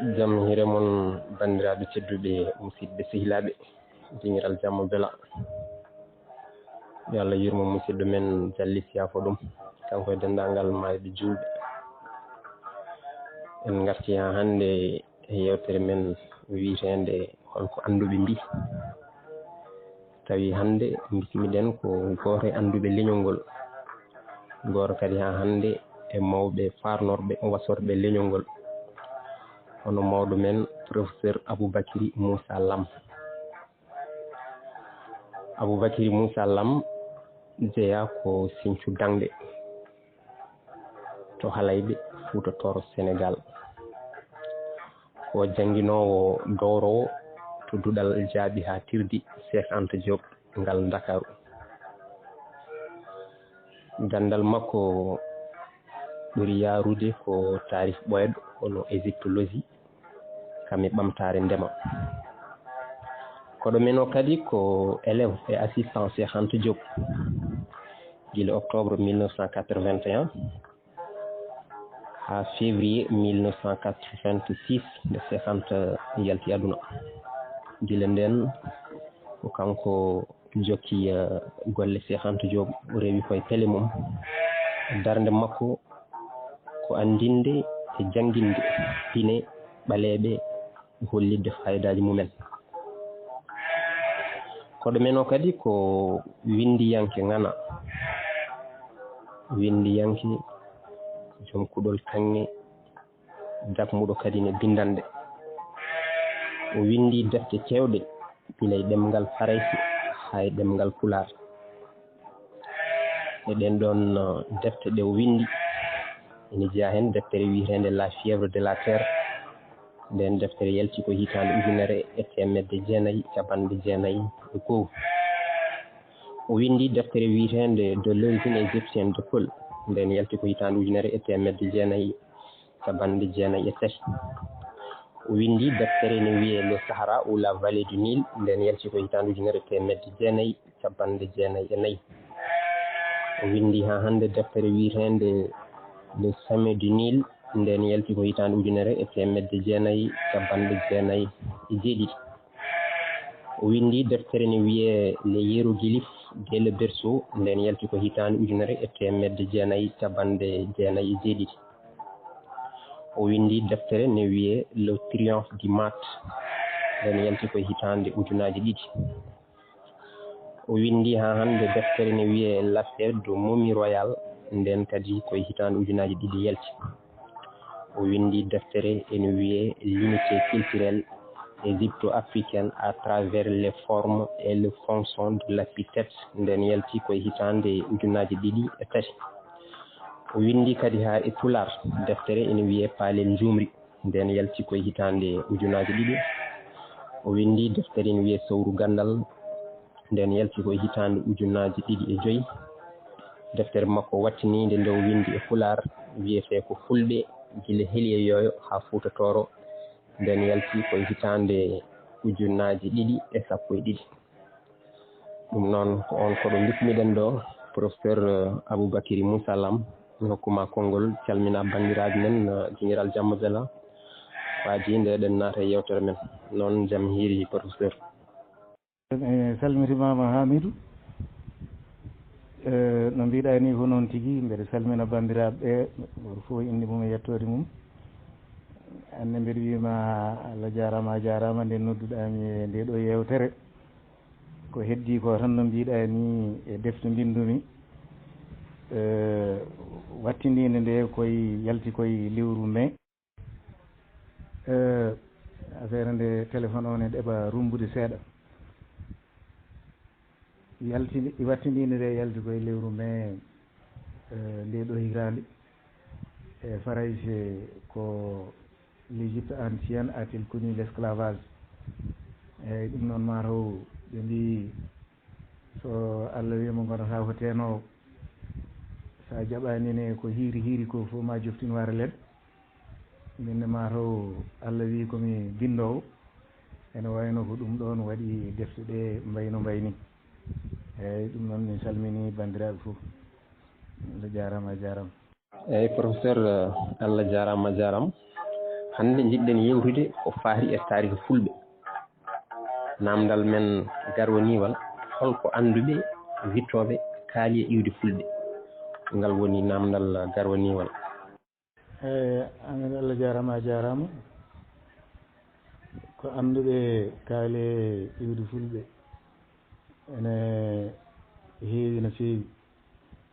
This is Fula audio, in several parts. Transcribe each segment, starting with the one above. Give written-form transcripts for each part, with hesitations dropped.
jam hire mon bandiraɓe tedduɓe musidɓe sehilaɓe Dingiral Jamma Belaa. Yo Allah yurmo musidɗo men Jalli Siyafo ɗum kanko e dendagal mayɓe julɓe. En garti ha hande e yewtere men wiitende holko annduɓe mbi. Tawi hande bismiɗen ko goto e annduɓe leñol ngol, goto kadi ha hande e mawɓe farnorɓe wasorɓe leñol ngol, hono mawɗo men professeur Abuubakri Muusaa LAM. Abuubakri Muusaa LAM jeeya ko Sinthiou Dangde to Halayɓe Fuuta Tooro Sénégal, ko jannginowo dowrowo to duɗal jaaɓi ha tirdi Cheikh Anta Diop ngal Dakaru. Gandal makko ɓuri yarude ko tarif ɓoyɗo hono égyptologie kam e ɓamtare ndema. Koɗo men o kadi ko élève et assistant Cheikh Anta Diop gila octobre 1981 ha février 1986 nde Cheikh Anta yalti aduna. Gila nden ko kanko jokki golle Cheikh Anta Diop rewi koye pele mum. Darde makko ko andinde e jannginde diine ɓaleɓe hollidde faydaji mumen. Koɗo men o kadi ko windiyanke ngana, windiyanke joom kuɗol kanŋe dakmuɗo kadi ne bindande. O windi defte kewɗe gila e ɗemngal Faraysi ha e ɗemngal Pulaar. E ɗen ɗon defte ɗe o windi ene jeeya hen deftere wiyetende La fièvre de la terre. Nden deftere yalti ko hitande 1994. O windi deftere wiyetende de l'origine égyptienne de Paul. Nden yalti ko hitande 1993. O windi deftere ne wiye le Sahara ou la vallée du Nil. Nden yalti ko hitande 1994. O windi ha hande deftere wiyetende le sommet du Nil. Nden yalti ko hitande 1997. O windi deftere ne wiye les hiéroglyphes dès le berceau. Nden yalti ko hitande 1997. O windi deftere ne wiye le triomphe du mat. Nden yalti ko hitande 2000. O windi ha hande deftere ne wiye l'affaire de momie royale. Nden kadi ko hitande 2002 yalti. O windi deftere ene wiye l'unité culturelle égypto-africaine à travers les formes et les fonctions de l'architecte. Nden yalti koye hitande 2003. O windi kadi ha e Pulaar deftere ene wiye Paalel Njumri. Nden yalti koye hitande 2002. O windi deftere ene wiye Sawru Gandal. Nden yalti koye hitande 2005. Deftere makko wattininde nde o windi e Pulaar wiyete ko fulɓe gila Heliyoyo ha Fuuta Tooro. Nden yalti koye hitande 2012. Ɗum noon ko on koɗo bismiɗen ɗo professeur Abuubakri Muusaa LAM mi hokkuma konngol calmina bandiraɓe men Dingiral Jamma Belaa waadi nde ɗen naata e yewtere men. Noon jam hiiri professeur. Salmitimama Haamiidu. No mbiɗa ni ko noon tigui mbeɗa salmina bandiraɓe ɓe goto fof inde mum e yettode mum. Anne mbeɗa wima Allah jarama a jarama nde nodduɗami e nde ɗo yewtere ko heddi ko tan no mbiɗa ni e defte mbindumi wattindinde nde koye yalti koye lewru mai. Affaire nde téléphone o ne ɗeɓa rumbude seeɗa. Wattindinde nde yalti koye lewru mai nde ɗo hitande e Farayse ko l'Égypte ancienne a-t-il connu l'esclavage. Eyyi ɗum noon mataw ɓe mbi so Allah wima gonata ko tenowo sa jaɓanine ko hiiri ko fof ma joftin wara leɗɗe. Minne mataw Allah wi komi bindowo ene wayno ko ɗum ɗon waɗi defte ɗe mbayno mbayni. Eyyi ɗum noon min salmini bandiraɓe fof. Allah jarama a jarama. Eyyi professeur Allah jarama a jarama. hannde jiɗɗen yewtude ko faati e taarih fulɓe. Namdal men garwaniwal holko annduɓe wittooɓe kaali e iwdi fulɓe. Ngal woni namdal garwaniwal. amin Allah jarama a jarama. Ko annduɓe kaali e iwdi fulɓe ene heewi no feewi.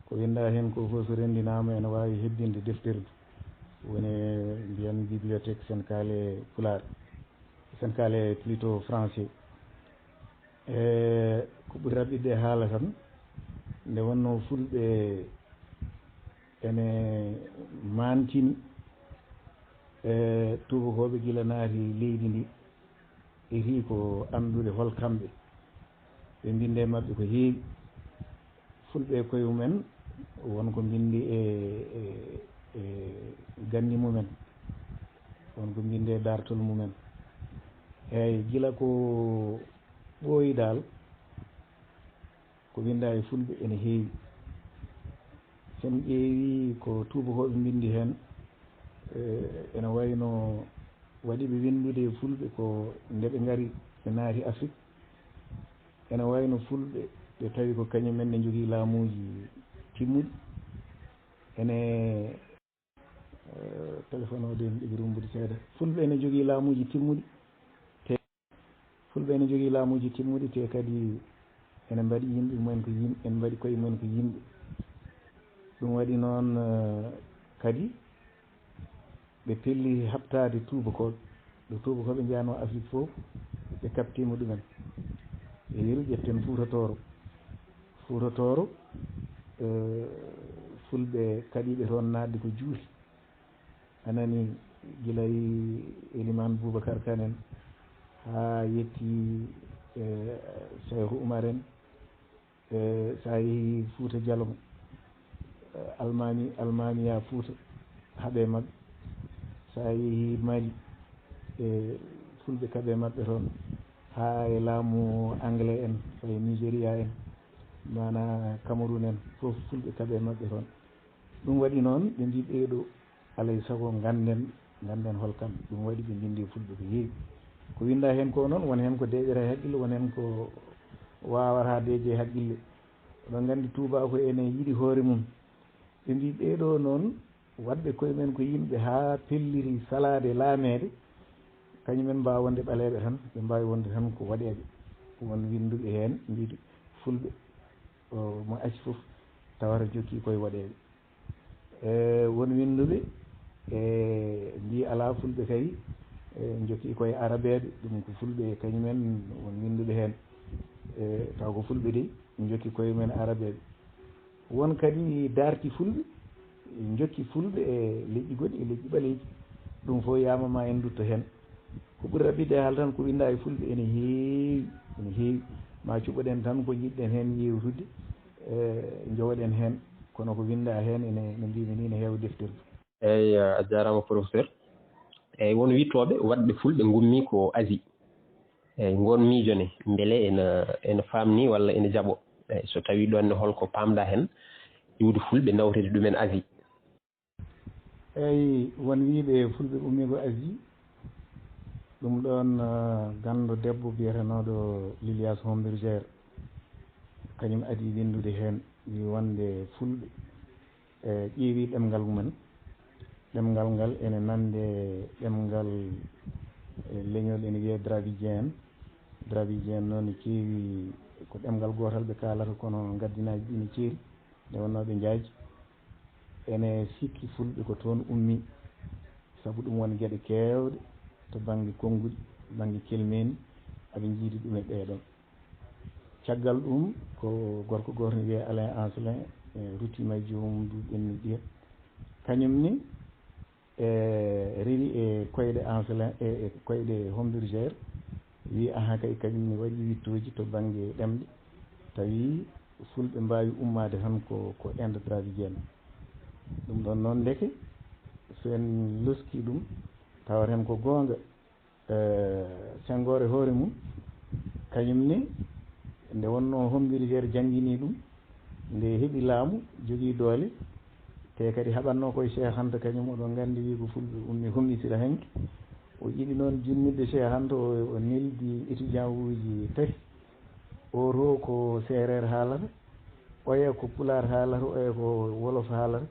Ko winda heen ko fof so renndinaama ene waawi hebbinde deftere woni mbiyan bibliothèque sénégalais pulaar sénégalais plutôt français. Ko ɓuri raɓɓiɗde haala tan nde wonno fulɓe ene maantini tubakooɓe gila naati leydi ndi iri ko anndude hol kamɓe ɓe mbinde maɓɓe ko heewi. Fulɓe koye mumen wonko mbindi e ganni mumen, wonko mbindi e dartol mumen. Eeyi gila ko ɓooyi dal ko winda e fulɓe ene heewi. Sen ƴeewi ko tubakooɓe mbindi heen ene wayno waɗi ɓe windude e fulɓe ko nde ɓe ngari ɓe naati Afrique. Ene wayno fulɓe ɓe tawi ko kañumen ne jogii laamuuji timmuɗi. Ene téléphone o de mi ɗigi rumbude seeɗa. Fulɓe ene jogii laamuuji timmuɗi te fulɓe ene jogii laamuuji timmuɗi te kadi ene mbaɗi yimɓe mumen ko yimɓe, ene mbaɗi koye mumen ko yimɓe. Ɗum waɗi noon kadi ɓe pelli haɓtaade tubakooɓe. ɗo tubakooɓe njiyano Afrique fof ɓe kaɓtiima ɗumen. E yeru ƴetten Fuuta Tooro fulɓe kaɗiɓe toon naatde ko juuti. Anani gila Elimane Boubacar Kane en haa yetti Cheikh Oumar en so a yehii Fuuta Jalon almamiya Fuuta haɓe maɓɓe. So a yehii Mali fulɓe kaɓe maɓɓe toon haa e laamu anglais en e Nigéria en mana Cameroun en fof fulɓe kaɓe maɓɓe toon. Ɗum waɗi noon ɓe mbi ɓeeɗo alay sago ganden hol kamɓe. Ɗum waɗi ɓe mbindi fulɓe ko heewi. Ko winda heen ko noon won heen ko deeƴere haqqille, won heen ko wawata deeje haqqille. oɗon nganndi tubako ene yiɗi hoore mum. ɓe mbi ɓeeɗo noon waɗɓe koye men ko yimɓe haa pelliri salade laameede kañumen mbawa wonde ɓaleɓe tan, ɓe mbawi wonde tan ko waɗeɓe. won winduɓe heen mbiɗo fulɓe mo acci fof tawata jokki koye waɗeɓe. won winduɓe mbi ala fulɓe kadi jokki koye arabeɓe. ɗum ko fulɓe kañumen won winduɓe heen taw ko fulɓe de jokki koye men arabeɓe. won kadi darti fulɓe jokki fulɓe e leƴƴi goɗɗi e leƴƴi ɓaleeji. ɗum fof yamama en dutto heen. ko ɓuri raɓɓiɗde haala tan ko winda e fulɓe ene heewi ma cuɓoɗen tan ko jiɗɗen heen yewtude jowoɗen heen, kono ko winda heen ene no mbimi ni ne heewa deftere. eyyi a jarama professeur. eyyi won wittoɓe waɗɓe fulɓe gummi ko Asie. eyyi gon miijone beele ene famni walla ene jaaɓo. eyyi so tawi ɗonne holko pamɗa heen iwde fulɓe dawtede ɗumen Asie. eyyi won wiiɓe fulɓe ummi ko Asie. ɗum ɗon ganndo debbo biyetenoɗo Lilias Homberger kañum adi windude heen wi wonde fulɓe ƴeewi ɗemngal mumen. ɗemngal ngal ene nande ɗemngal leñol ene wiye dravigien noon ne keewi ko ɗemngal gootal ɓe kaalata kono ngaddinaji ɗi ne ceeri nde wonno ɓe njaaji. ene sikki fulɓe ko toon ummi sabu ɗum woni geɗe keewɗe to baŋnge konnguɗi baŋnge kelmeeni aɓe njiidi ɗum e ɓeeɗon. caggal ɗum ko gorko gooto ne wiye Alain Ancelin ruttima e joomum duuɓi ɓenni ɗiya kañum ni rewi e koyɗe Ancelin e koyɗe Homberger wi aha kay kañum ne waɗi wittoji to baŋnge ɗemɗe tawi fulɓe mbawi ummade tan ko Inde dravidienne. ɗum ɗon noon ndeke so en loski ɗum tawaten ko goonga Senghor e hoore mum kañum ne nde wonno Homberger janngini ɗum nde heɓi laamu jogii doole te kadi haɓanno koye Cheikh Anta kañum oɗon nganndi wi ko fulɓe ummi hummisira henke o yiɗi noon jinnidde Cheikh Anta o neldi étudiant uji tati oto ko séréer haalata oya ko pulaar haalata oya ko wolof haalata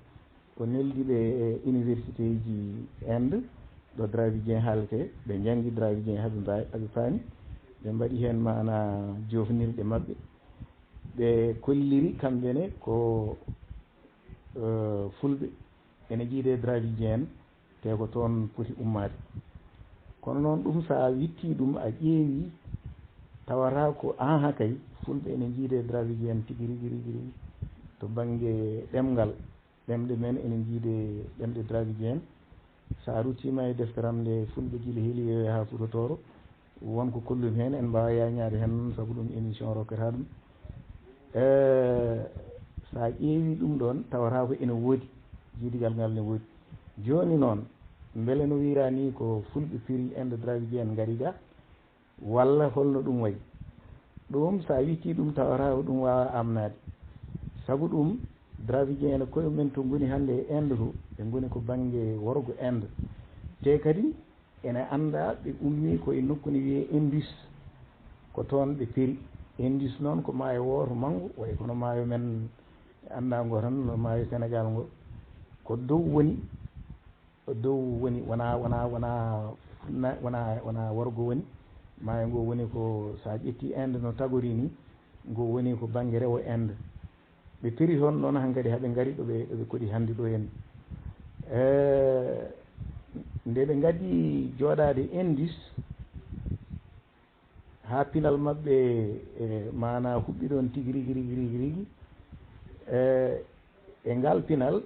o neldi ɓe e université ji Inde ɗo Dravidien haalete ɓe janngi Dravidien haɓe paami ɓe mbaɗi heen mana jofnirɗe maɓɓe ɓe kolliri kamɓene ko fulɓe ene jiide Dravidien te ko toon poti ummade kono noon ɗum so a witti ɗum a ƴeewi tawata ko aha kay fulɓe ene jiide Dravidien tigi rigi to baŋnge ɗemngal ɗemɗe men ene jiide ɗemɗe Dravidien sa ruttima e defteram nde fulɓe gila heeli ha Fouta wonko kollumi heen en mbawa yañade heen sabu ɗum émission rokkata ɗum sa ƴeewi ɗum ɗon tawata ko ene woodi jiidigal ngal ne woodi joni noon beele no wira ni ko fulɓe piri Inde Dravidien ngari ga walla holno ɗum wayi ɗum sa witti ɗum tawata ko ɗum wawa amnade sabu ɗum Dravidien ene koye men to ngoni hannde e Inde to ɓe ngoni ko baŋnge worgo Inde te kadi ene annda ɓe ummi koye nokku ne wiye Indus ko toon ɓe piri Indus noon ko maayo woto manngo way kono maayo men anndango tan no maayo Sénégal ngo ko dow woni wona worgo woni maayo ngo woni ko sa ƴetti Inde no tagori ni ngo woni ko baŋnge rewo Inde ɓe piri toon noon hankkadi haɓe ngari ɗoɓe koɗi hannde ɗo henni nde ɓe ngadi jooɗade Indus ha pinal maɓɓe mana huɓɓi ɗon tigi rigi e ngal pinal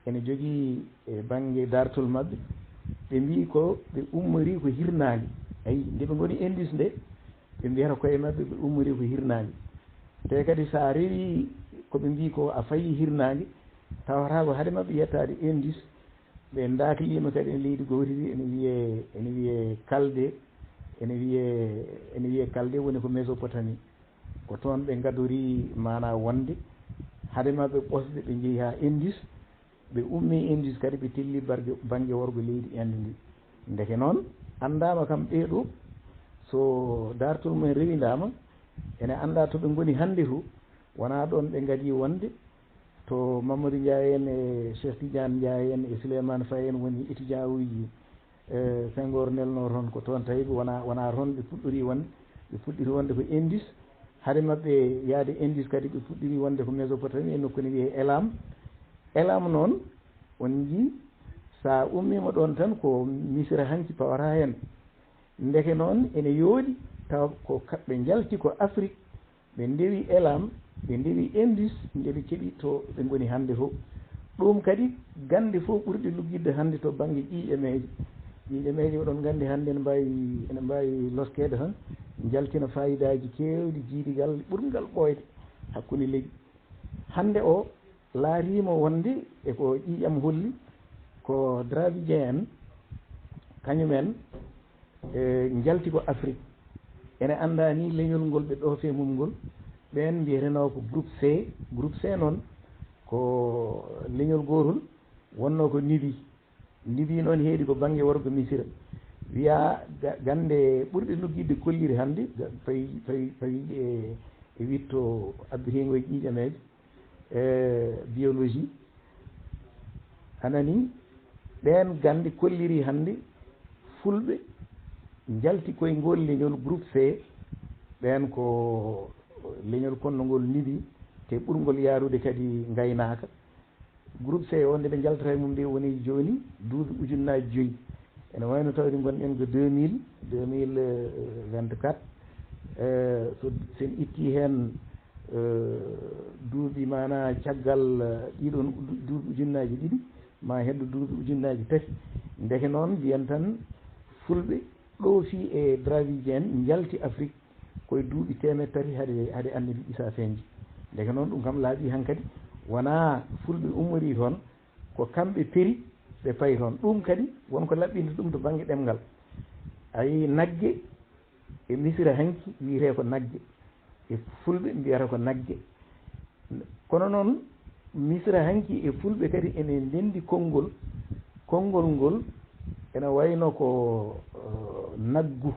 ene jogii e baŋnge dartol maɓɓe ɓe mbi ko ɓe ummori ko hirnaange ayi nde ɓe ngoni Indus nde ɓe mbiyata koye maɓɓe ɓe ummori ko hirnaange te kadi sa rewi koɓe mbi ko a fayi hirnaange tawata ko haade maɓɓe yettade Indus ɓe daklima kadi e leydi gowtidi ene wiye kalde ene wiye kalde woni ko Mésopotamie ko toon ɓe gadori mana wonde haade maɓɓe ɓosde ɓe jeehi ha Indus ɓe ummi Indus kadi ɓe tilli baŋnge worgo leydi Inde ndi ndeke noon andama kam ɓeeɗo so dartol mumen rewidama ene anda to ɓe ngoni hannde to wona ɗon ɓe ngadi wonde to Mamadou Njaay en e Cheikh Tidiane Njaay en e Souleymane Faye en woni étudiant uji Senghor nelno toon ko toon tawi wona toon ɓe puɗɗori wonde ɓe puɗɗiri wonde ko Indus haade maɓɓe yaade Indus kadi ɓe puɗɗiri wonde ko Mésopotamie e nokku ne wiye LAM noon on jii sa ummima ɗon tan ko Misira hanki pawata hen ndeke noon ene yooɗi taw ko ɓe jalti ko Afrique ɓe ndewi LAM ɓe ndewi Indus nde ɓe keeɓi to ɓe ngoni hannde to ɗum kadi gande fof ɓurɗi luggidde hannde to baŋnge ƴiƴameji oɗon nganndi hannde ene mbawi loskede tan jaltina fayidaji kewɗi jiidigal ɓurgal ɓooyde hakkude leydi hannde o laarima wonde eko ƴiƴam holli ko Dravidien en kañumen jalti ko Afrique ene anda ni leñol ngol ɓe ɗoofe mum ngol ɓen mbiyeteno ko groupe C noon ko leñol gotol wonno ko Nibi noon heedi ko baŋnge worgo Misira wiya gande ɓurɗe luggidde kolliri hannde fayi e witto abbitigo e ƴiƴameje biologie anani ɓen gande kolliri hannde fulɓe jalti koye ngol leñol groupe C ɓen ko leñol konnogol Nibi te ɓurgol yaarude kadi gaynaka groupe C o nde ɓe jaltata e mum nde woni joni duuɓi ujunnaji 5 ene wayno tawde gonɗen ko 2024 so sen itti hen duuɓi mana caggal ɗiɗon duuɓi ujunnaji 2 ma heddo duuɓi ujunnaji 3 ndeke noon mbiyen tan fulɓe ɗo fi e Dravidien jalti Afrique koye duuɓi 300 haade annabi Issa feñji ndeke noon ɗum kam laaɓi hankkadi wona fulɓe ummori toon ko kamɓe peri ɓe payi toon ɗum kadi wonko laɓɓinde ɗum to baŋnge ɗemngal ayi nagge e Misira hanki wiyete ko nagge e fulɓe mbiyata ko nagge kono noon misra hanki e fulɓe kadi ene ndendi konngol ngol ene wayno ko naggu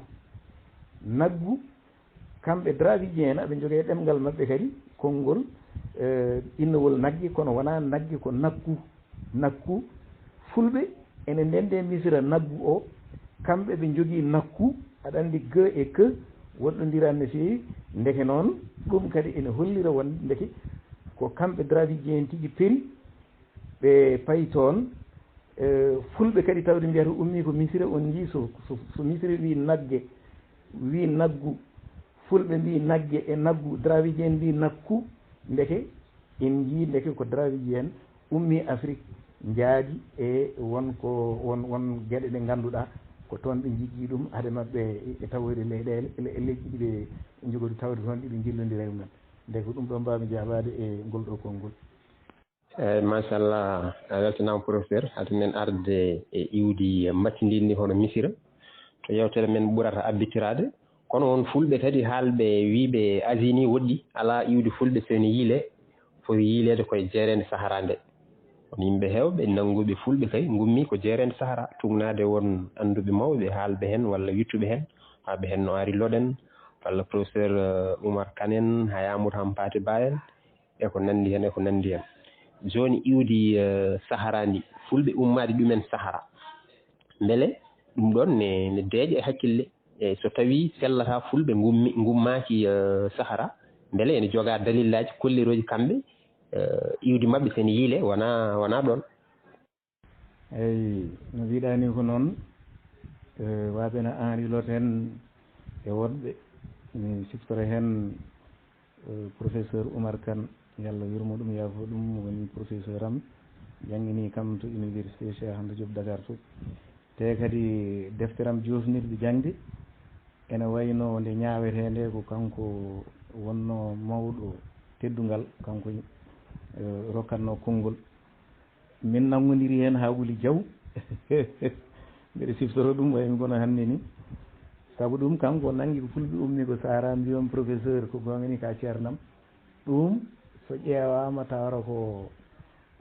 kamɓe dravigien en aɓe jogee ɗemngal maɓɓe kadi konngol innowol nagge kono wonaa nagge ko nakku fulɓe ene ndende misra naggu o kamɓe ɓe jogii nakku aɗa anndi ge e que woɗɗondiran no feewi ndeke noon ɗum kadi ene hollira wonde ndeke ko kamɓe dravigien tigi peri ɓe payi toon fulɓe kadi tawde mbiyata ummi ko misira on jii so misira wi naggu fulɓe mbi nagge e naggu dravigien mbi nakku ndeke en jii ndeke ko dravigien ummi Afrique njaadi e won geɗe ɗe ngannduɗaa ko toon ɓe jigii ɗum hade maɓɓe e tawoyde leyɗeele e leyɗi ɗi ɓe jogori tawde toon ɗiɓe jillondira e mumen nde ko ɗum ɗo mbawmi jaɓade e ngol ɗo konngol. eyyi machallah a weltanama professeur hatamen arde e iwdi maccindinni hono misira to yewtere men ɓurata abbitirade kono won fulɓe kadi haalɓe wiiɓe Asie ni woɗɗi ala iwdi fulɓe seni yiile foti yiilede koye jeerede Sahara nde on yimɓe heewɓe nannguɓe fulɓe kay gummi ko jeerede Sahara tugnade won annduɓe mawɓe haalɓe heen walla wittuɓe heen haaɓe heen no Ari Loɗen walla professeur Oumar Kane en Hayamoudou Hampâté Bâ en e ko nanndi heen joni iwdi Sahara ndi fulɓe ummade ɗumen Sahara beele ɗum ɗon ne deeƴa e hakkille e so tawi sellata fulɓe gummaki Sahara beele ene joga dalillaji kolliroji kamɓe iwdi mabɓe sen yiile wona ɗon. eyyi no mbiɗa ni ko noon waɓe no Henri Loten e wonɓe mi siftoro hen professeur Oumar Kane yallah yurmo ɗum yaafo ɗum woni professeur am jangini kam to université Cheikh Anta Diop Dakar to te kadi defteram jofnirɗe jangde ene wayno nde ñawetende ko kanko wonno mawɗo teddungal kanko rokkatno konngol min nangodiri hen Haawuli Diaw mbiɗa siftoro ɗum waymi kono hannde ni saabu ɗum kanko nangi ko fulɓe ummi ko Sahara mbiyom professeur ko gongani ka ceernam ɗum so ƴeewama tawata ko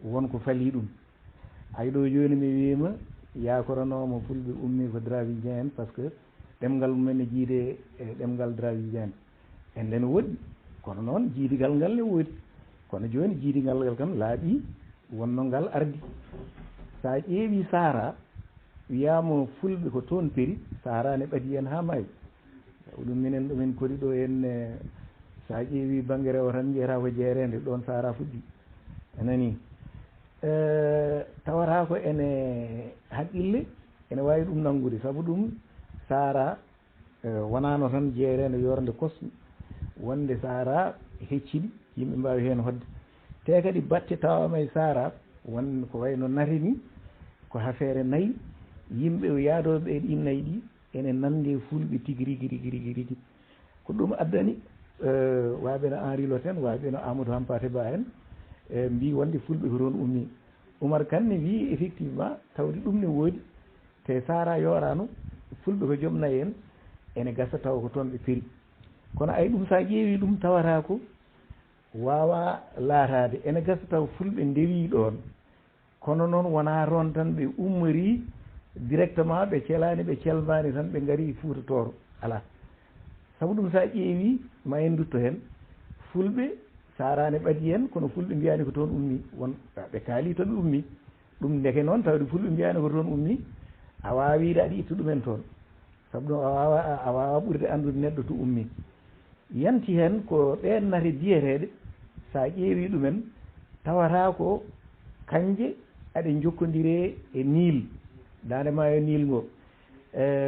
wonko fali ɗum hay ɗo joni mi wiima yakoranoma fulɓe ummi ko dravigien en par ce que ɗemgal mumen ne jiide e ɗemgal dravigien en nden woɗɗi kono noon jiidigal ngal ne woodi kono joni jiidigal ngal kam laaɓi wonno ngal ardi sa ƴeewi Sahara wiyama fulɓe ko toon peri Sahara ne ɓadi en ha maayi ɗum minen ɗumen kodi ɗo en sa ƴeewi banggue rewo tan jeyata ko jeerede ɗon Sahara fuɗɗi anani tawata ko ene haqqille ene wawi ɗum nanngude saabu ɗum Sahara wonano tan jeerede yorde kosme wonde Sahara hecciɗi yimɓe mbawi hen hodde te kadi batte tawama e Sahara won ko wayno nari ni ko affaire nayyi yimɓe yaadoɓe e ɗin nayyi ɗi ene nande fulɓe tigui rigui ko ɗum addani waɓe no Henri Loten waɓe no Amadou Hampâté Bâ en mbi wonde fulɓe ko toon ummi Oumar Kane ne wi effectivement tawde ɗum ne woodi te Sahara yorano fulɓe ko joom nayyi en ene gasa taw ko toon ɓe peri kono ay ɗum sa ƴeewi ɗum tawata ko wawa laatade ene gasa taw fulɓe ndewi ɗon kono noon wona ron tan ɓe ummori directement ɓe celani ɓe celmani tan ɓe gaari Fuuta Tooro ala saabu ɗum sa ƴeewi ma en dutto hen fulɓe Sahara ne ɓadi hen kono fulɓe mbiyani ko toon ummi won ɓe kaali toɓe ummi ɗum ndeke noon tawde fulɓe mbiyani ko toon ummi a wawide aɗa itta ɗumen toon saabu ɗum a wawa ɓurde andude neɗɗo to ummi yanti hen ko ɗen nate biyeteɗe sa ƴeewi ɗumen tawata ko kanje aɗe jokkodire e Nil dande maayo Nil ngo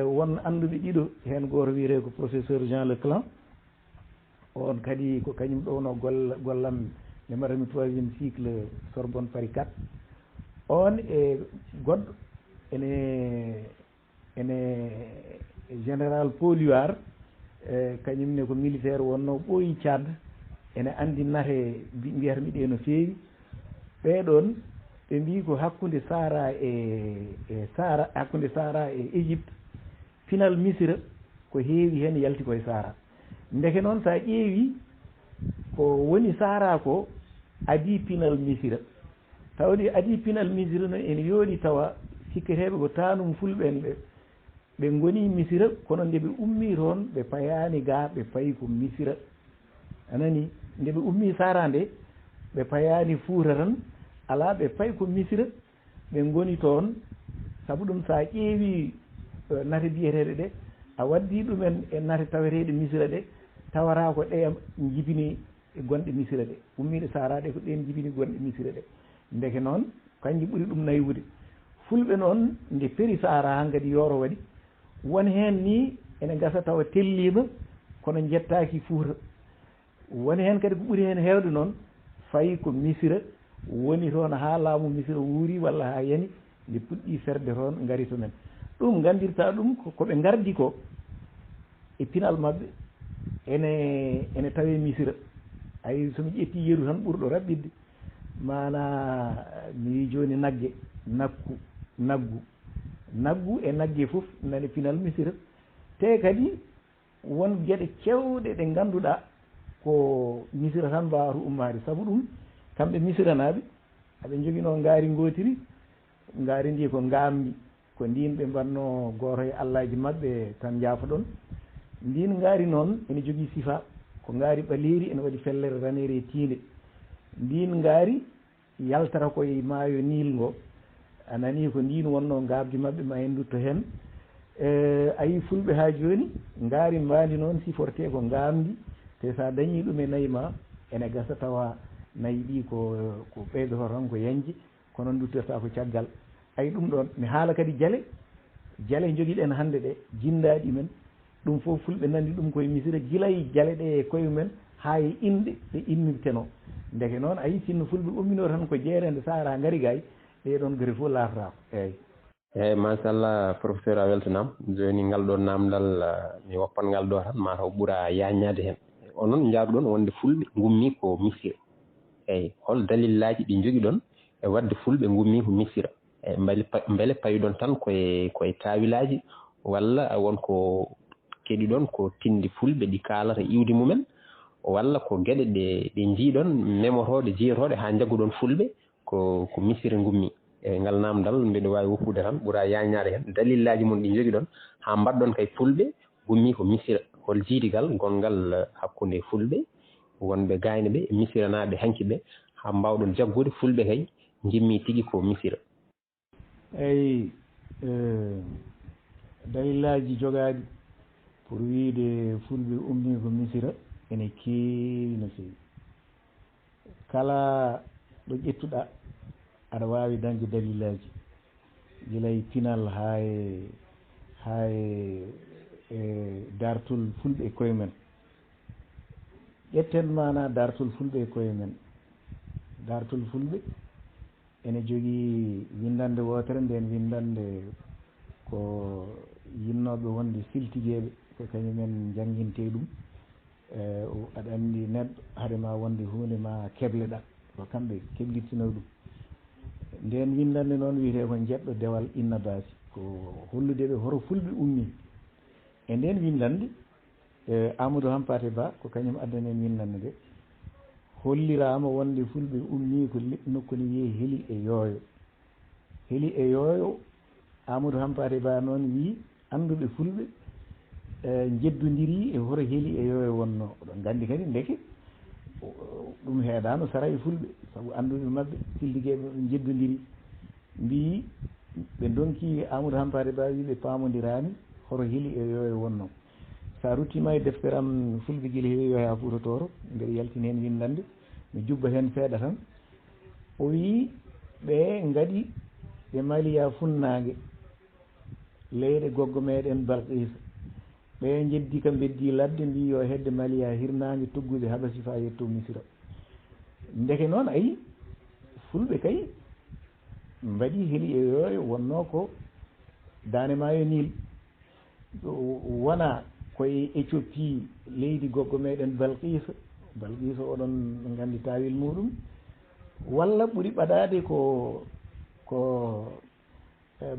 won anduɓe ɗiɗo hen goto wiyete ko professeur Jean Leclan on kadi ko kañum ɗowno gollam nde mbaɗatmi 3e cycle Sorbonne Paris 4 on e goɗɗo ene général Poliwar kañumne ko militaire wonno ɓooyi Tchad ene andi nate mbiyata miɗe no feewi ɓeɗon ɓe mbi ko hakkude Sahara hakkude Sahara e Égypte pinal Misira ko heewi hen yalti koye Sahara ndeke noon sa ƴeewi ko woni Sahara ko adi pinal Misira tawde adi pinal misira noon ene yooɗi tawa sikketeɓe ko tanum fulɓe en ɓe goni misira kono nde ɓe ummi toon ɓe payani ga ɓe payi ko misira anani nde ɓe ummi sara nde ɓe payani fuuta tan ala ɓe payi ko misira ɓe goni toon saabu ɗum sa ƴeewi nate biyeteɗe ɗe a waddi ɗumen e nate taweteɗe misira ɗe tawata ko ɗe jibini gonɗe misira ɗe ummiɗe saraɗe ko ɗen jibini gonɗe misira ɗe ndeke noon kanƴi ɓuuri ɗum naywude fulɓe noon nde peri sara han kadi yooro waɗi won hen ni ene gasa tawa tellima kono jettaki fuuta won hen kadi ko ɓuuri hen hewde noon fayi ko misira woni toon ha laamu misira wuuri walla ha yani nde puɗɗi ferde toon gaari to men ɗum gandirta ɗum koɓe gardi ko e pinal mabɓe ene tawe misira ay somi ƴetti yeru tan ɓurɗo raɓɓidde mana mi wi joni naggu e nagge foof nane pinal misira te kadi won gueɗe cewɗe ɗe ganduɗa ko misira tan mbawata ummade saabu ɗum kamɓe misiranaɓe aɓe joguino ngaari gotiri ngaari ndi ko ngamdi ko ndin ɓe mbanno goto e allaji mabɓe tan jaafoɗon ndin ngaari noon ene jogui sifa ko ngaari ɓaleeri ene waɗi fellere ranere e tiinde ndin ngaari yaltata koye maayo nil ngo anani ko ndin wonno ngabdi mabɓe ma en dutto hen ayi fulɓe ha joni ngaari mbandi noon siforte ko ngamdi te sa dañi ɗum e nayyi ma ene gasa tawa nayyi ɗi ko ɓeydoto tan ko yañje kono duttorta ko caggal ayi ɗum ɗon mi haala kadi jaale joguiɗen hande ɗe jindaɗi men ɗum fof fulɓe nandi ɗum koye misira guilay jaale ɗe e koye mumen ha e inɗe ɗe innirteno ndeke noon ayi sinno fulɓe ummino tan ko jeerede sahara gaari gay ɗeɗon gari fof laatatako eyyi machallah professeur a weltanama joni ngal ɗo namdal mi woppan ngal ɗo tan mataw ɓuura yañade hen onon jaaɗuɗon wonde fulɓe gummi ko misira eyyi hol dalillaji ɗi jogui ɗon e wadde fulɓe gummi ko misira eyyi beele payuɗon tan koye tawilaji walla wonko keeɗi ɗon ko tindi fulɓe ɗi kalata iwdi mumen walla ko gueɗe ɗe jiiɗon memotoɗe jiiyatoɗe ha jagguɗon fulɓe ko misira gummi e ngal namdal mbiɗa wawi woppude tan ɓuura yañade hen dalillaji mon ɗi jogui ɗon ha mbaɗɗon kay fulɓe gummi ko misira hol jiidigal gongal hakkude fulɓe wonɓe gayne ɓe e misiranaɓe hanki ɓe ha mbawɗon jaggude fulɓe kay jimmi tigui ko misira eyyi dalillaji jogaɗi pour wiide fulɓe ummi ko misira ene keewi no fewi kala ɗo ƴettuɗa aɗa wawi dañde dalillaji guilay pinal ha e dartol fulɓe e koye men ƴetten mana dartol fulɓe e koye men dartol fulɓe ene jogui windande wotere nden windande ko yinnoɓe wonde siltigueɓe ko kañumen jangguinte ɗum aɗa andi neɗɗo haadema wonde hunde ma kebleɗa ko kamɓe keblitino ɗum nden windande noon wiyete ko jeɗɗo dewal inna baasi ko holludeɓe hoto fulɓe ummi e nden windande Amadou Hampate Ba ko kañum addani en windande nde hollirama wonde fulɓe ummi ko nokku ne wiye heeli e yooyo Amadou Hampate Ba noon wi annduɓe fulɓe jeddodiri e hoto heeli e yooyo wonno oɗon gandi kadi ndeke ɗum heeɗano sara e fulɓe saabu annduɓe mabɓe filligueɓe ɓe jeddodiri mbi ɓe donki Amadou Hampate Ba wi ɓe pamodirani hoto heeli e yooyo wonno sa ruttima e defteram fulɓe guila heewi ha Fuuta Tooro mbeɗa yaltini hen windande mi jubba hen seeɗa tan o wi ɓe gaɗi ɓe maliya funnague leyɗe goggo meɗen Balqisa ɓe jeddi kam beddi ladde mbi yo hedde maliya hirnague toggude habasi fa yetto misira ndeke noon ayi fulɓe kay mbaɗi heeli e yooyo wonno ko dane maayo Nil wona koye Éthiopie leydi goggo meɗen Balqisa oɗon gandi tawil muɗum walla ɓuuri ɓaɗade ko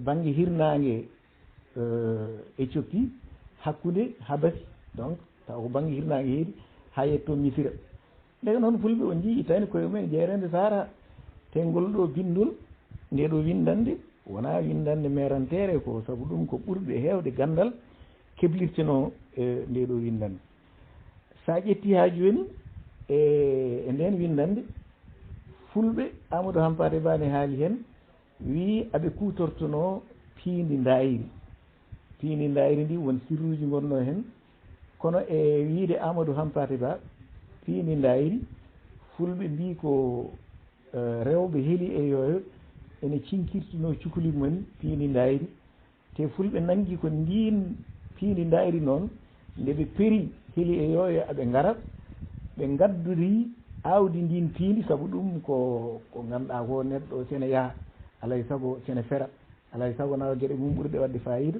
banggue hirnague Éthiopie hakkude habasi donc taw ko banggue hirnague heedi ha yetto misira ndeke noon fulɓe o jii ittani koye mumen jeerede sahara te ngol ɗo bindol nde ɗo windande wona windande merantere ko sabu ɗum ko ɓurɓe heewde gandal keblirteno nde ɗo windande sa ƴetti ha joni e nden windande fulɓe Amadou Hampate Bane haali hen wi aɓe kutortono piindi ndayiri ndi won sirruji gonno hen kono e wiide Amadou Hampate Ba piindi ndayiri fulɓe mbi ko rewɓe heeli e yoyo ene cinkirtino cukalel mumen piindi ndayiri te fulɓe nangi ko ndin piindi ndayiri noon nde ɓe peeri heeli e yoyo aɓe ngara ɓe gaddori awdi ndin piindi sabu ɗum ko ganduɗa ko neɗɗo sene yaaha alay saago sene fera alay saago nawa gueɗe mum ɓurɗe wadde fayida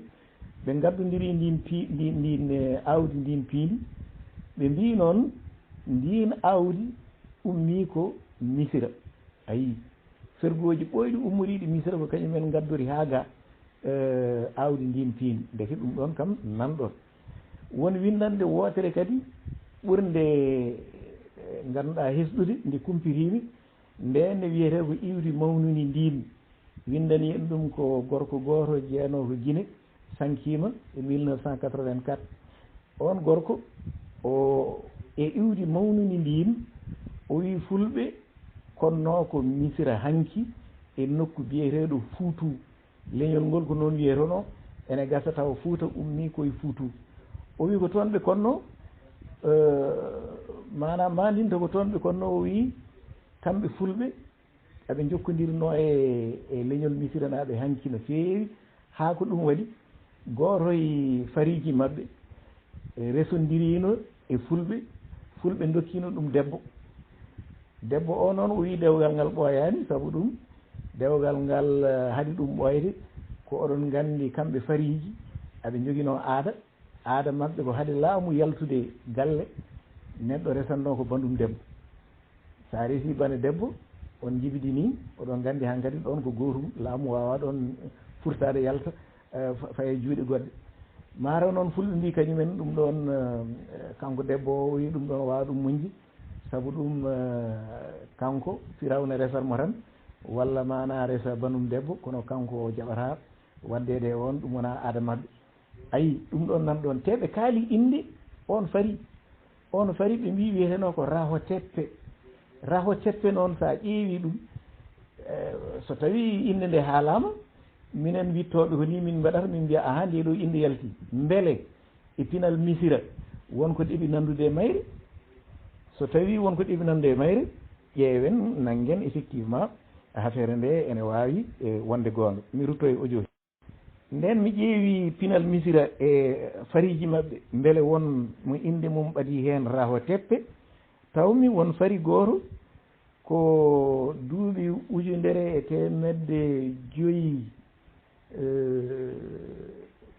ɓe gaddodiri ndin awdi ndin piindi ɓe mbi noon ndin awdi ummi ko Misira ayi fergoji ɓoyɗi ummoriɗi Misira ko kañumen gaddori haaga awdi ndin piindi deke ɗum ɗon kam nanɗon won windande wootere kadi ɓurde ganduɗa hesɗude nde kumpirimi nde ne wiyete ko iwdi mawnuni ndin windani en ɗum ko gorko goto jeeno ko Guinée sankima e 1984 on gorko o e iwdi mawnuni ndin o wi fulɓe konno ko Misira hanki e nokku biyeteɗo Fuutu leñol ngol ko noon wiyetono ene gasa taw Fuuta ummi koye Fuutu o wi ko toon ɓe konno manam mandinta ko toon ɓe konno o wi kamɓe fulɓe aɓe jokkodirno e leñol Misira naɓe hanki no feewi ha ko ɗum waɗi goto e fariji mabɓe resondirino e fulɓe dokkino ɗum debbo o noon o wi dewgal ngal ɓooyani sabu ɗum dewgal ngal haɗi ɗum ɓooyde ko oɗon gandi kamɓe fariji aɓe joguino aada mabɓe ko haade laamu yaltude galle neɗɗo resanno ko bandum debbo sa resi bane debbo on jibidini oɗon gandi hankkadi ɗon ko gotum laamu wawa ɗon furtade yalta faye juuɗe goɗɗe mara noon fulɓe mbi kañumen ɗum ɗon kanko debbo o wi ɗum ɗon wawa ɗum muñde sabu ɗum kanko firawna resatmo tan walla mana resa banum debbo kono kanko jaɓata waddede on ɗum wona aada mabɓe ayi ɗum ɗon nan ɗon te ɓe kaali inde on fari ɓe mbi wiyeteno ko raho teppe noon sa ƴeewi ɗum so tawi inde nde haalama minen wittoɓe ko ni min mbaɗata min mbiya aha nde ɗo inde yalti beele e pinal Misira wonko ɗeɓi nandude e mayre so tawi wonko ɗeɓi nandude e mayre ƴeewen nanguen effectivement affaire nde ene wawi wonde gonga mi rutto e audio nden mi ƴeewi pinal Misira e fariji mabɓe beele won mo inde mum ɓaadi hen raho teppe tawmi won fari goto ko duuɓi 1905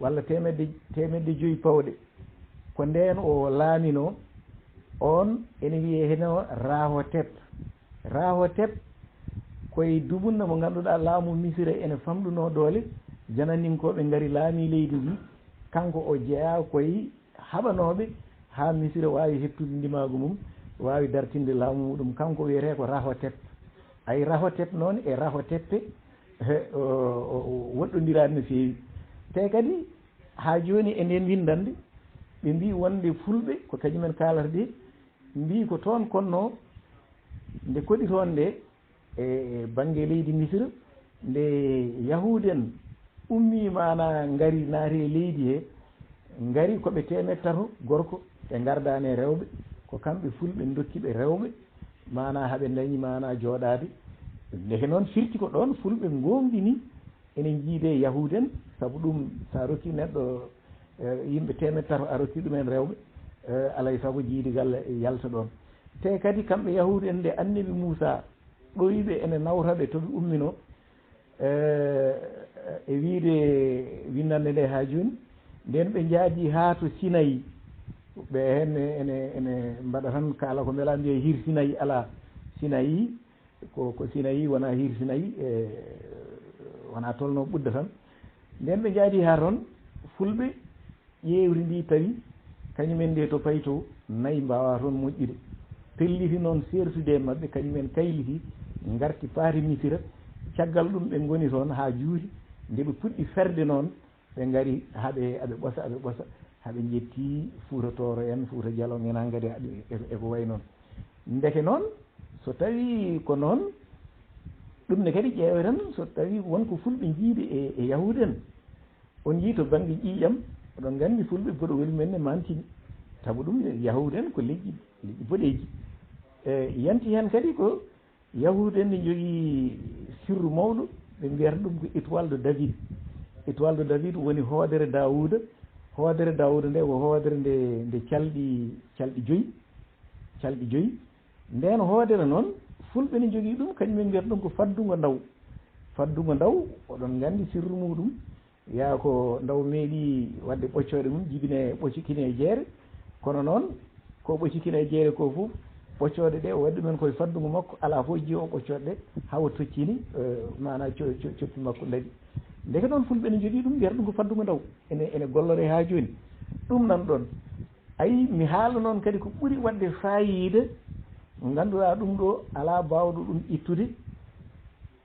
walla temedde joyyi pawɗe ko nden o laamino on ene wiye heno raho tep koye dubunna mo ganduɗa laamu Misira ene famɗuno doole jananinkoɓe gaari laami leydi ndi kanko o jeeya koye haɓanoɓe ha Misira wawi hettude ndimagu mum wawi dartinde laamu muɗum kanko wiyete ko raho tep ay raho tep noon e raho teppe woɗɗodirani no feewi te kadi ha joni e nden windande ɓe mbi wonde fulɓe ko kañumen kalata de mbi ko toon konno nde koɗi toon nde e banggue leydi Misira nde yahuden ummi mana gaari naati e leydi he gaari koɓe 100 gorko ɓe gardani rewɓe ko kamɓe fulɓe dokkiɓe rewɓe mana haaɓe dañi mana jooɗade ndeke noon firti ko ɗon fulɓe gomɗini ene jiide yahuden saabu ɗum sa rokki neɗɗo yimɓe 100 a rokki ɗumen rewɓe alay saago jiidigal yalta ɗon te kadi kamɓe yahude en nde annabi Muusaa ɗoyiɓe ene nawtaɓe toɓe ummino e wiide windande nde ha joni nden ɓe jaadi ha to Sinayi ɓe hen ene mbaɗa tan kaala ko beela mbiye hir Sinayi ala Sinayi ko Sinayi wona hir Sinayi wona tolno ɓudda tan nden ɓe jaadi ha toon fulɓe ƴewri ndi tawi kañumen nde to payto nayyi mbawa toon moƴƴude pelliti noon sertude mabɓe kañumen kayliti garti paari misira caggal ɗum ɓe ngoni toon haa juuri nde ɓe puɗɗi ferde noon ɓe ngari aɓe ɓosa haɓe jetti Fuuta Tooro en Fuuta Jalon en hankkadi eko way noon ndeke noon so tawi ko noon ɗum ne kadi ƴeewe tan so tawi wonko fulɓe jiiɗi e yahude en on yii to baŋnge ƴiiƴam oɗon nganndi fulɓe boɗowel men ne mantini sabu ɗum yahude en ko leƴƴi boɗeeji yanti heen kadi ko yahude en ne jogii sirru mawɗo ɓe mbiyata ɗum ko étoile de David étoile de David woni hoodere Daouda nde ko hoodere nde calɗi joyi nden hoodere noon fulɓe ne jogii ɗum kañumen mbiyata ɗum ko faddugo ndaw oɗon nganndi sirru muɗum yaa ko ndaw meeɗi wadde ɓoccooɗe mum jibine ɓoccikine e jeere kono noon ko ɓoccikine e jeere ko fof ɓoccooɗe ɗe o waɗi ɗumen koye faddugo makko alaa fof jiyo o ɓoccooɗe ɗe hawa toccini mana coppi makko ndaɗi ndeke noon fulɓe ne jogii ɗum mbiyata ɗum ko faddugo ndaw ene gollore haa jooni ɗum nan ɗon ayi mi haala noon kadi ko ɓuri waɗde fayida ngannduɗaa ɗum ɗo alaa baawɗo ɗum ittude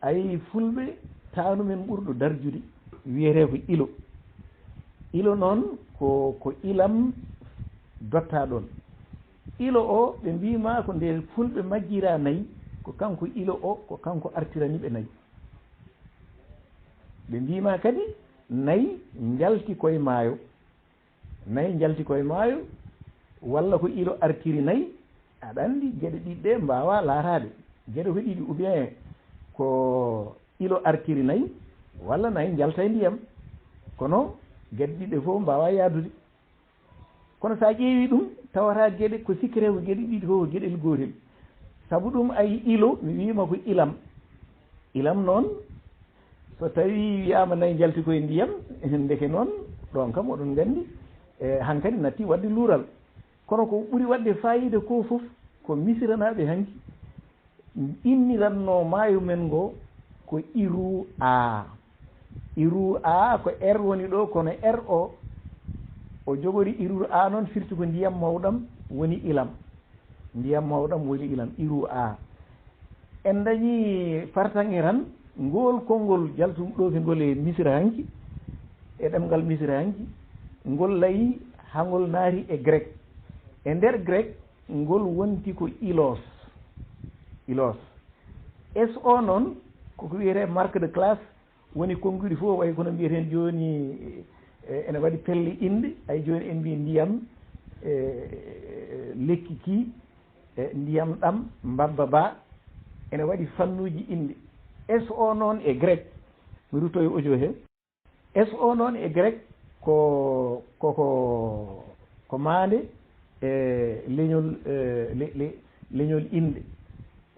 ayi fulɓe taanu men ɓurɗo darjude wiyetee ko ilo noon ko ilam dotta ɗon ilo o ɓe mbima ko nde fulɓe majjira nayi ko kanko ilo o ko kanko artiraniɓe nayi ɓe mbima kadi nayi jalti koye maayo walla ko ilo artiri nayi aɗa anndi geɗe ɗiɗɗe mbawa laatade geɗe ko ɗiɗi ou bien ko ilo artiri nayi walla nayi jalta e ndiyam kono geɗe ɗiɗɗe fof mbawa yaadude kono sa ƴeewi ɗum tawata geɗe ko sikkete ko geɗe ɗiɗi fof ko geɗel gotel sabu ɗum ayi ilo mi wima ko ilam noon so tawi wiyama nayi jalti koye ndiyam ndeke noon ɗon kam oɗon nganndi hankkadi natti wadde luural kono ko ɓuri wadde fayida ko fof ko misiranaɓe hanki inniranno maayo men ngo ko iru a ko r woni ɗo kono r o jogori iru a noon firti ko ndiyam mawɗam woni ilam iru a en dañi fartange tan ngol konngol jaltum ɗo ke ngol e misira hanki e ɗemngal misira hanki ngol layi hangol naari e grec e nder grec ngol wonti ko ilos so noon koko wiyete marque de classe woni konnguɗi fof way kono mbiyeten joni ene waɗi pelle inde ay joni en mbi ndiyam lekki ki ndiyam ɗam mbabba ba ene waɗi fannuji inde so noon e grec mi rutto e audio he so noon e grec ko maande leñol inde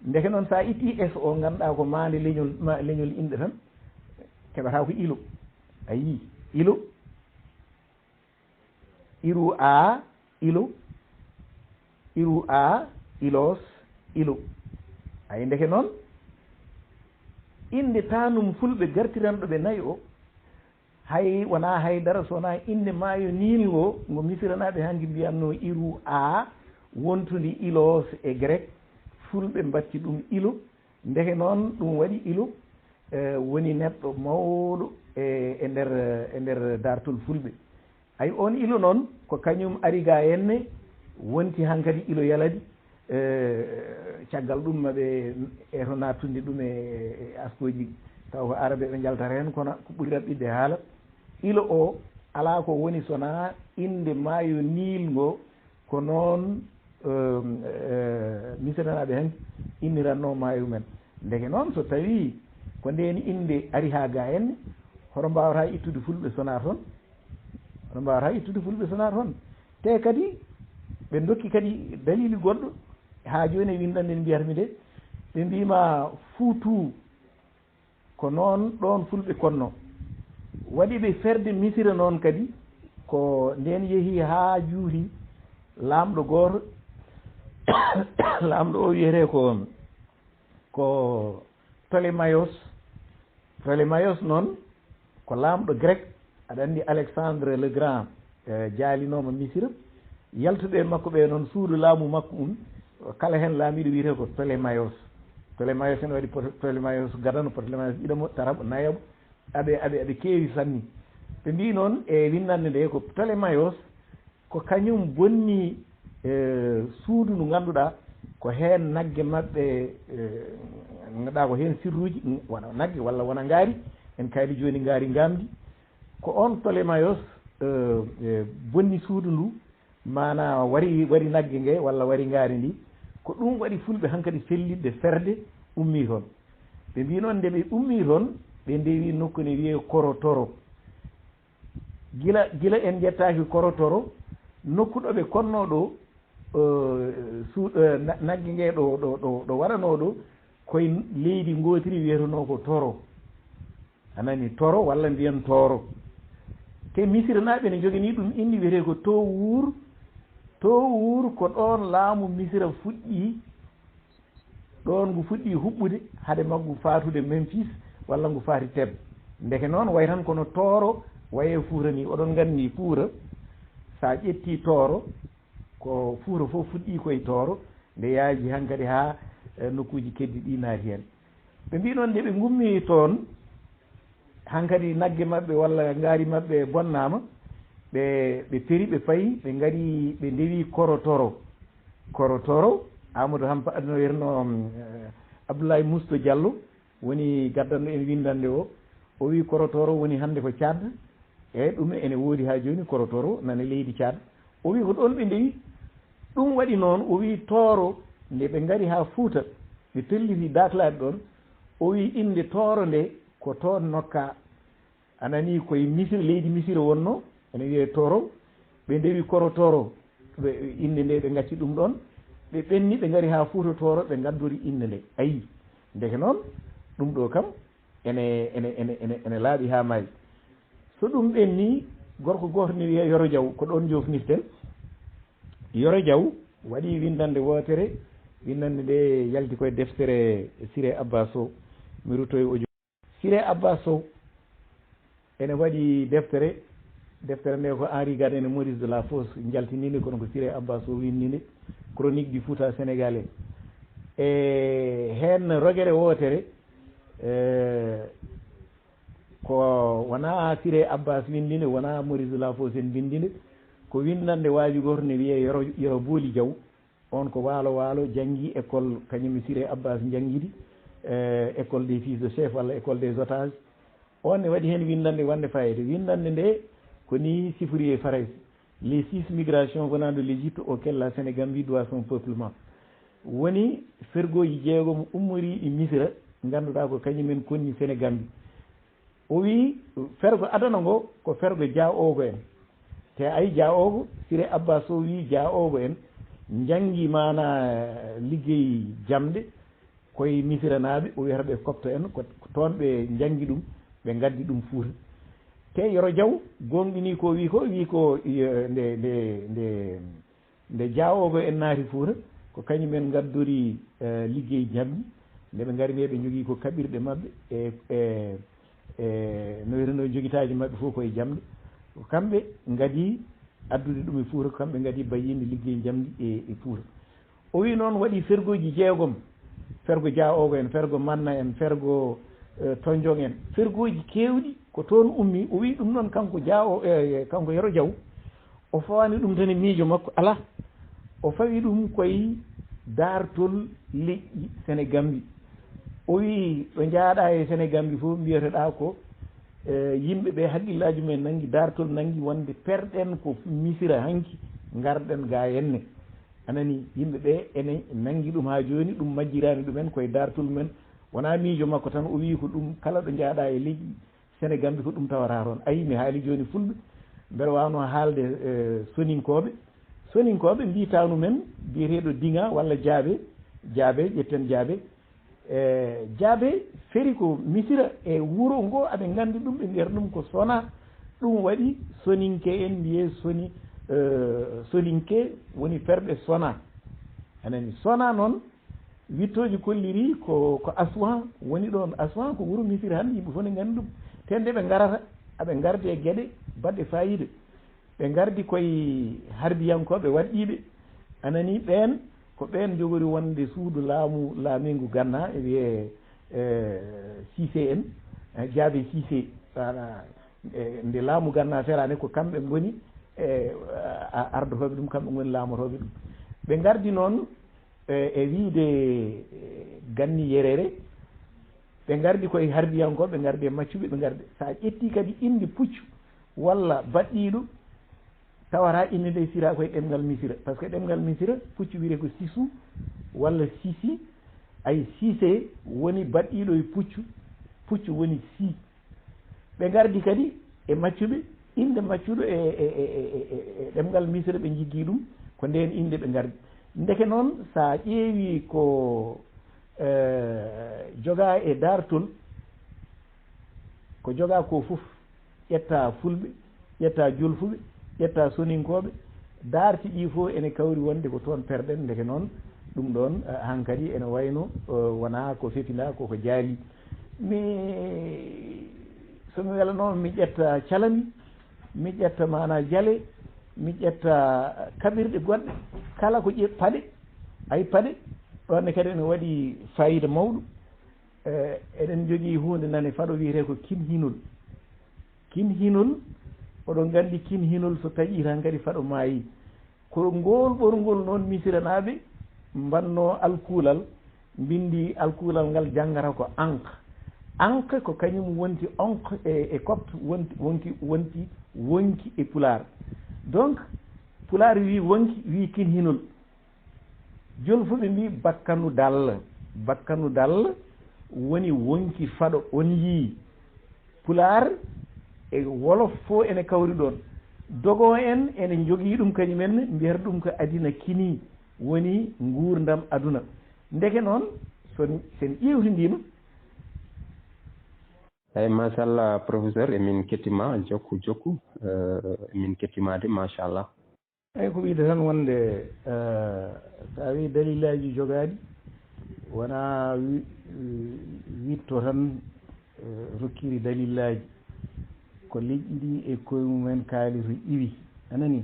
ndeke noon sa itti so ganduɗa ko maande leñol inde tan keɓata ko ilo ayi ilo iru a ilos ilo ayi ndeke noon inde tanum fulɓe gartiranɗo ɓe nayi o hay wona haydara sowona inde maayo nil ngo ngo misiranaɓe hanki mbiyanno iru a wontude ilos e grec fulɓe mbatti ɗum ilo ndeke noon ɗum waɗi ilo woni neɗɗo mawɗo e nder dartol fulɓe ay on ilo noon ko kañum ari ga henne wonti hankadi ilo yaladi caggal ɗum maɓe eto nattude ɗum e askoji taw ko arabe ɓe jaltata hen kono ko ɓuri raɓɓidde haala ilo o ala ko woni sona inde maayo nil ngo ko noon misiranaɓe hanki inniranno maayo men ndeke noon so tawi ko ndeni inde ari ha ga henne hoto mbawata ittude fulɓe sona toon te kadi ɓe dokki kadi dalili goɗɗo ha joni e windanɗe mbiyatmi de ɓe mbima Fuutu ko noon ɗon fulɓe konno waɗi ɓe ferde misira noon kadi ko nden yeehi ha juuri lamɗo goto lamɗo o wiyete ko Ptolémaios noon ko lamɗo grec aɗa andi Alexandre le Grand jaalinoma misira yaltuɓe makko ɓe noon suudu laamu makko kala hen laamiɗo wiyete ko Ptolémaios Ptolémaios en waɗi Ptolémaios gadano Ptolémaios ɗiɗamo taraɓo nayaɓo aɓe keewi sanni ɓe mbi noon e windande nde ko Ptolémaios ko kañum bonni suudu ndu ngannduɗaa ko heen nagge maɓɓe ganduɗa ko heen sirruji wona nagge walla wona ngaari en kaali jooni ngaari ngamdi ko on Ptolémaios bonni suudu ndu mana wari nagge nge walla wari ngaari ndi ko ɗum waɗi fulɓe hankadi felliɗde ferde ummi toon ɓe mbi noon nde ɓe ummi toon ɓe ndewi nokku ne wiye korotoro gila en jettaki korotoro nokku ɗo ɓe konno ɗo nagge nge ɗo waɗano ɗo koye leydi gootiri wiyeteno ko toro anani toro walla mbiyen toro te misira naɓe ne jogani ɗum indi wiyete ko towuur ko ɗon laamu misira fuɗɗi ɗon ngu fuɗɗi huɓɓude hade maggu fatude Memphis walla ngu faati Teb ndeke noon way tan kono tooro waye Fuura ni oɗon nganndi Fuura sa ƴetti tooro ko Fuura fof fuɗɗi koye tooro nde yaaji hankadi ha nokkuji keddi ɗi naati hen ɓe mbi noon nde ɓe gummi toon hankadi nagge maɓɓe walla ngaari maɓɓe bonnama ɓe peri ɓe payi ɓe ngari ɓe ndewi korotoro Amadou Hampa no yerno Abdoulaye Mousto Diallo woni gaddanɗo en windande o wi korotoro woni hande ko Tchad eyyi ɗum ene woodi ha joni korotoro nane leydi Tchad o wi ko ɗon ɓe ndewi ɗum waɗi noon o wi tooro nde ɓe ngari ha Fouta ɓe pelliti daklaade ɗon o wi inde tooro nde ko toon nokka anani koye misira leydi misira wonno ene wiye toro ɓe ndewi korotoro inde nde ɓe gacci ɗum ɗon ɓe ɓenni ɓe ngari ha Fouta toro ɓe gaddori inde nde ayi ndeke noon ɗum ɗo kam ene laaɓi ha maayi so ɗum ɓenni gorko goto ne wiye Yoro Diaw ko ɗon jofnirten Yoro Diaw waɗi windande wootere windande nde yalti koye deftere Siré Abbas Sow mi rutoye o Siré Abbas Sow ene waɗi deftere nde ko Henri Gade Maurice de la Fosse jaltininde kono ko Siré Abbas Sow windinde chronique du Fouta sénégalais e hen rogere wootere ko wona Siré Abbas windinde wona Maurice de la Fosse en windinde ko windande waaji goto ne wiye Yoro Booli Diaw on ko waalo janggi école kañum Siré Abbas jangguidi école des fils de chef walla école des otages on ne waɗi hen windande wande fayida windande nde ko ni sifori e Farais les 6 migrations venant de l'Égypte auquel la Sénégambie doit son peuplement woni fergoji jeegom ummori e Misra ganduɗa ko kañumen konni Sénégambie o wi fergo adana ngo ko fergo Dia Ogo en te ay Dia Ogo Siré Abbas o wi Dia Ogo en jangi mana liggey jamde koye misiranaɓe o wiyata ɓe copte en ko toon ɓe jangi ɗum ɓe gaddi ɗum Fouta te Yoro Diaw gonɗini ko wi ko nde Dia Ogo en naati Fouta ko kañumen gaddori liggey jamdi nde ɓe ngari ɓe jogui ko kaɓirɗe mabɓe no wiyeteno joguitaji mabɓe fof koye jamde ko kamɓe gadi addude ɗum e Fouta ko kamɓe gadi bayinde liggey jamdi e Fouta o wi noon waɗi fergoji jeegom fergo Dia Ogo en fergo Manna en fergo Tondiong en fergoji kewɗi ko toon ummi o wi ɗum noon kanko kanko Yoro Diaw o fawani ɗum tan e miijo makko ala o fawi ɗum koye dartol leƴƴi Sénégambie o wi ɗo jaaɗa e Sénégambie fof mbiyeteɗa ko yimɓe ɓe haqqillaji mumen nangi dartol nangi wonde perɗen ko misira hanki garɗen ga henne anani yimɓe ɓe ene nangi ɗum ha joni ɗum majjirani ɗumen koye dartol mumen wona miijo makko tan o wi ko ɗum kala ɗo jaaɗa e leƴƴi Sénégambie ko ɗum tawata toon ayi mi haali joni fulɓe mbeɗa wawno haalde soninkoɓe mbitanu men mbiyeteɗo Dinga walla Jaabe ƴetten Jaabe feri ko misira e wuuro ngo aɓe gandi ɗum ɓe mbiyata ɗum ko sona ɗum waɗi soninke en mbiye soninke woni ferɓe sona anani sona noon wittoji kolliri ko Aswan woni ɗon Aswan ko wuuro misira hande yimɓe fof ne gandi ɗum tende ɓe garata aɓe gardi e gueɗe baɗɗe fayida ɓe gardi koye harbiyankoɓe waɗɗiɓe anani ɓen ko ɓen jogori wonde suudu laamu laamingu Ganna e wiye Cissé en Jaabe Cissé nde laamu Ganna ferani ko kamɓe goni ardotoɓe ɗum kamɓe goni laamotoɓe ɗum ɓe gardi noon e wiide Ganni Yerere ɓe gardi koye hardiyankoɓe ɓe gardi e maccuɓe ɓe gardi sa ƴetti kadi inde puccu walla baɗɗiɗo tawata inde nde sira koye ɗemgal misira par ce que ɗemgal misira puccu wiyete ko Sissou walla Sisi ay Cissé woni baɗɗiɗo e puccu woni Si ɓe gardi kadi e maccuɓe inde maccuɗo e ɗemgal misira ɓe jiggi ɗum ko nden inde ɓe gardi ndeke noon sa ƴeewi ko joga e dartol ko joga ko fof ƴetta fulɓe ƴetta jolfuɓe ƴetta soninkoɓe darti ɗi fof ene kawri wonde ko toon perɗen ndeke noon ɗum ɗon hankkadi ene wayno wona ko fetila koko jaali mi somi welanoma mi ƴetta calami mi ƴetta mana jaale mi ƴetta kaɓirɗe goɗɗe kala ko paɗe ay paɗe ɗonne kadi ene waɗi fayida mawɗo eɗen jogii hunde nane faɗo wiyete ko kinhinol oɗon gandi kinhinol so taƴi tan kadi faɗo maayi ko ngol ɓorngol noon misiranaɓe mbanno alkuulal mbindi alkuulal ngal janggata ko encre ko kañum wonti encre e copte wonki e pulaar donc pulaar wi wonki wi kinhinol jolfuɓe mbi bakkanu dalla woni wonki faɗo on yii pulaar e wolof fof ene kawri ɗon dogo en ene jogii ɗum kañumen mbiyata ɗum ko adina kini woni nguurdam aduna ndeke noon sen ƴewtindima eyyi machallah professeur emin kettima jokku emin kettimade machallah eyyi ko wiide tan wonde sa wi dalilaji jogaɗi wona witto tan rokkiri dalillaji ko leƴƴi ɗi e koye mumen kaali to iwi anani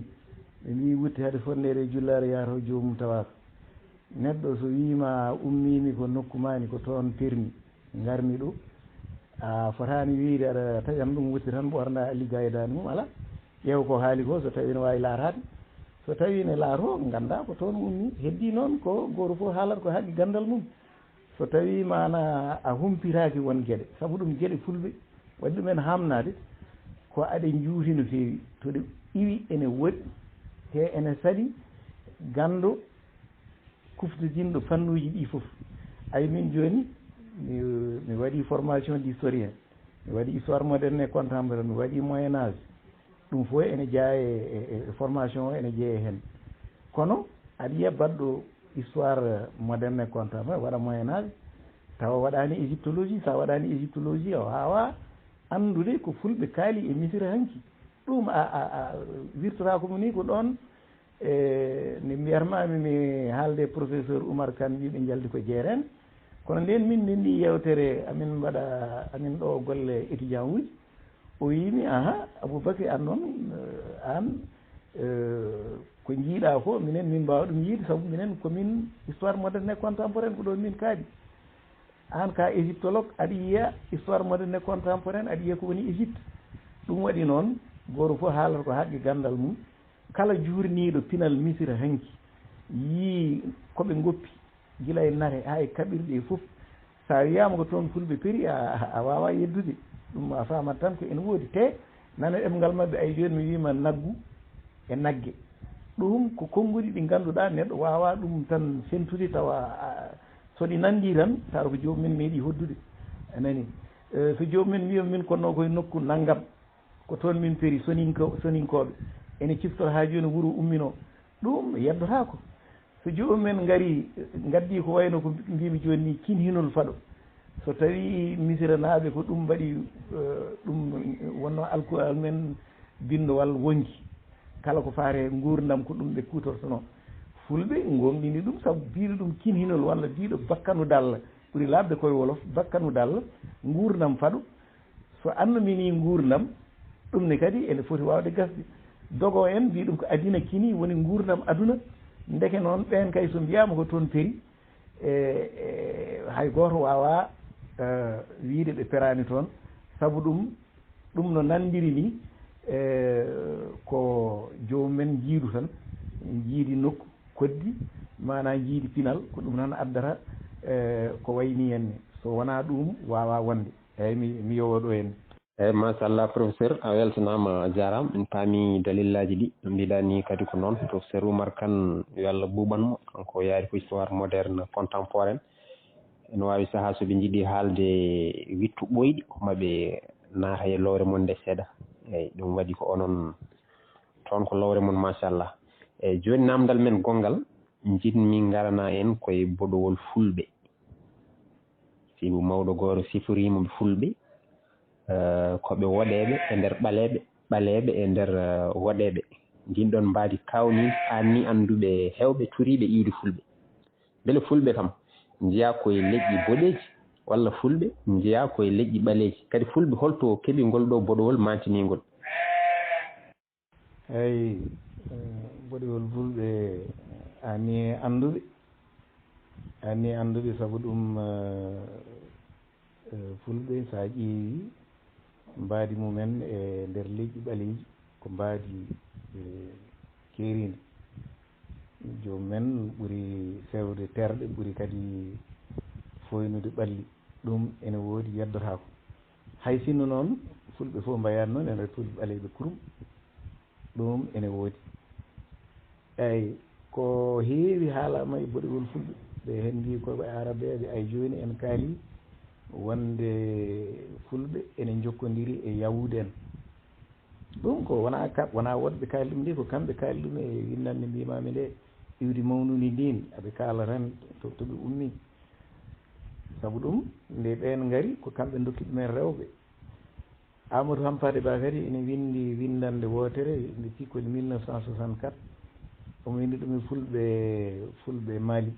ɓe mbi wutte hade fondere jullare yaato jomum tawaka neɗɗo so wima ummimi ko nokkumani ko toon permi garmi ɗo a fotani wiide aɗa taƴam ɗum wutte tan ɓorna liggayidani mum ala ƴeew ko haali ko so tawi ne wawi laatade so tawi ne laato ganda ko toon ummi heddi noon ko goto fof haalata ko haqqi gandal mum so tawi mana a humpitaki won gueɗe saabu ɗum gueɗe fulɓe waɗi ɗumen hamnade ko aɗa juuti no fewi to ɗe iwi ene woɗɗi te ene saɗi gando kuftodinɗo fannuji ɗi fof ay min joni mi waɗi formation d'historien mi waɗi histoire moderne et contemporaine mi waɗi moyen âge ɗum fof ene jeeya e formation o ene jeeya hen kono aɗa yiya baɗɗo histoire moderne et contemporaine waɗa moyen âge tawa waɗani égyptologie sa waɗani égyptologie o wawa andude ko fulɓe kaali e misira hanki ɗum a wirtotakomo ni ko ɗon ne mbiyatmami mi haalde professeur Oumar Kane wiɓe jaldi ko jeeren kono nden min ndenndi yewtere amin mbaɗa amin ɗo golle étudiant uji o wimi aha Aboubacry an noon an ko jiiɗa ko minen min mbawa ɗum yiide saabu minen komin histoire moderne et contemporaine ko ɗo min kaadi an ka égyptologue aɗa yiya histoire moderne et contemporaine aɗa yiya ko woni Égypte ɗum waɗi noon goto fof haalata ko haqqi gandal mum kala jurniɗo pinal misira hanki yii koɓe goppi gila e nate ha e kaɓirɗe e fof sa wiyama ko toon fulɓe péri a wawa yeddude ɗum a famat tan ko ene woodi te nana ɗemgal mabɓe ay joni mi wima naggu e nagge ɗum ko konnguli ɗi ganduɗa neɗɗo wawa ɗum tan sentude tawa soɗi nandi tan tawa ko jomumen meeɗi hoddude anani so jomumen wiya min konno koye nokku naggam ko toon min péri soninkoɓe ene ciftora ha joni wuuro ummino ɗum yeddotako so jomumen gaari gaddi ko wayno ko mbimi joni ni kinhinol faɗo so tawi misiranaɓe ko ɗum mbaɗi ɗum wonno alkural men bindowal wonki kala ko faare gurdam ko ɗum ɓe kutortono fulɓe gomɗini ɗum saabu biɗo ɗum kinhinol walla biɗo bakkanu dalla ɓuuri labde koye wolof bakkanu dalla gurdam faɗo so annumini gurdam ɗum ne kadi ene foti wawde gasde dogo en mbi ɗum ko adina kini woni gurdam aduna ndeke noon ɓen kay so mbiyama ko toon peri hay goto wawa wiide ɓe perani toon saabu ɗum no nandiri ni ko jomumen jiidu tan jiidi nokku koddi mana jiidi pinal ko ɗum tan addata ko wayni henne so wona ɗum wawa wonde eyyi mi yowoɗo henne eyyi machallah professeur a weltanama a jarama en paami dalillaji ɗi no mbiɗa ni kadi ko noon professeur Oumar Kane yo Allah ɓuɓanmo kanko yaari ko histoire moderne contemporaine ene wawi saaha soɓe jiiɗi haalde wittu ɓoyɗi komaɓe naata e lowre mon nde seeɗa eyyi ɗum waɗi ko onon toon ko lowre mon machallah eyyi joni namdal men gongal jinmi garana en koye boɗowol fulɓe sibu mawɗo goto sifirima fulɓe koɓe woɗeɓe e nder ɓaleɓe e nder woɗeɓe ndin ɗon mbaadi kawni anni annduɓe hewɓe turiɓe iwdi fulɓe beele fulɓe kam jeeya koye leƴƴi boɗeji walla fulɓe jeeya koye leƴƴi ɓaleji kadi fulɓe holto keeɓi ngol ɗo boɗowol mantinigol eyyi boɗowol fulɓe ani annduɓe saabu ɗum fulɓe sa ƴeewi mbaadi mumen e nder leƴƴi ɓaleji ko mbaadi keeridi jomumen ɓuuri fewde terɗe ɓuuri kadi foynude ɓalli ɗum ene woodi yeddotako hay sinno noon fulɓe fof mbayani noon e nder fulɓe ɓaleɓe kurum ɗum ene woodi eyyi ko heewi haalama e boɗewol fulɓe ɓe hen mbi koɓe arabeɓe ay joni en kaali wonde fulɓe ene jokkodiri e yawude en ɗum ko wona woɗɓe kaali ɗum ndi ko kamɓe kaali ɗum e windande mbimami nde iwdi mawnudi ndin aɓe kaala tan toɓe ummi saabu ɗum nde ɓen gaari ko kamɓe dokki ɗumen rewɓe Amadou Hampade Ba kadi ene windi windande wotere nde pikkoli 1964 omo windi ɗum e fulɓe Mali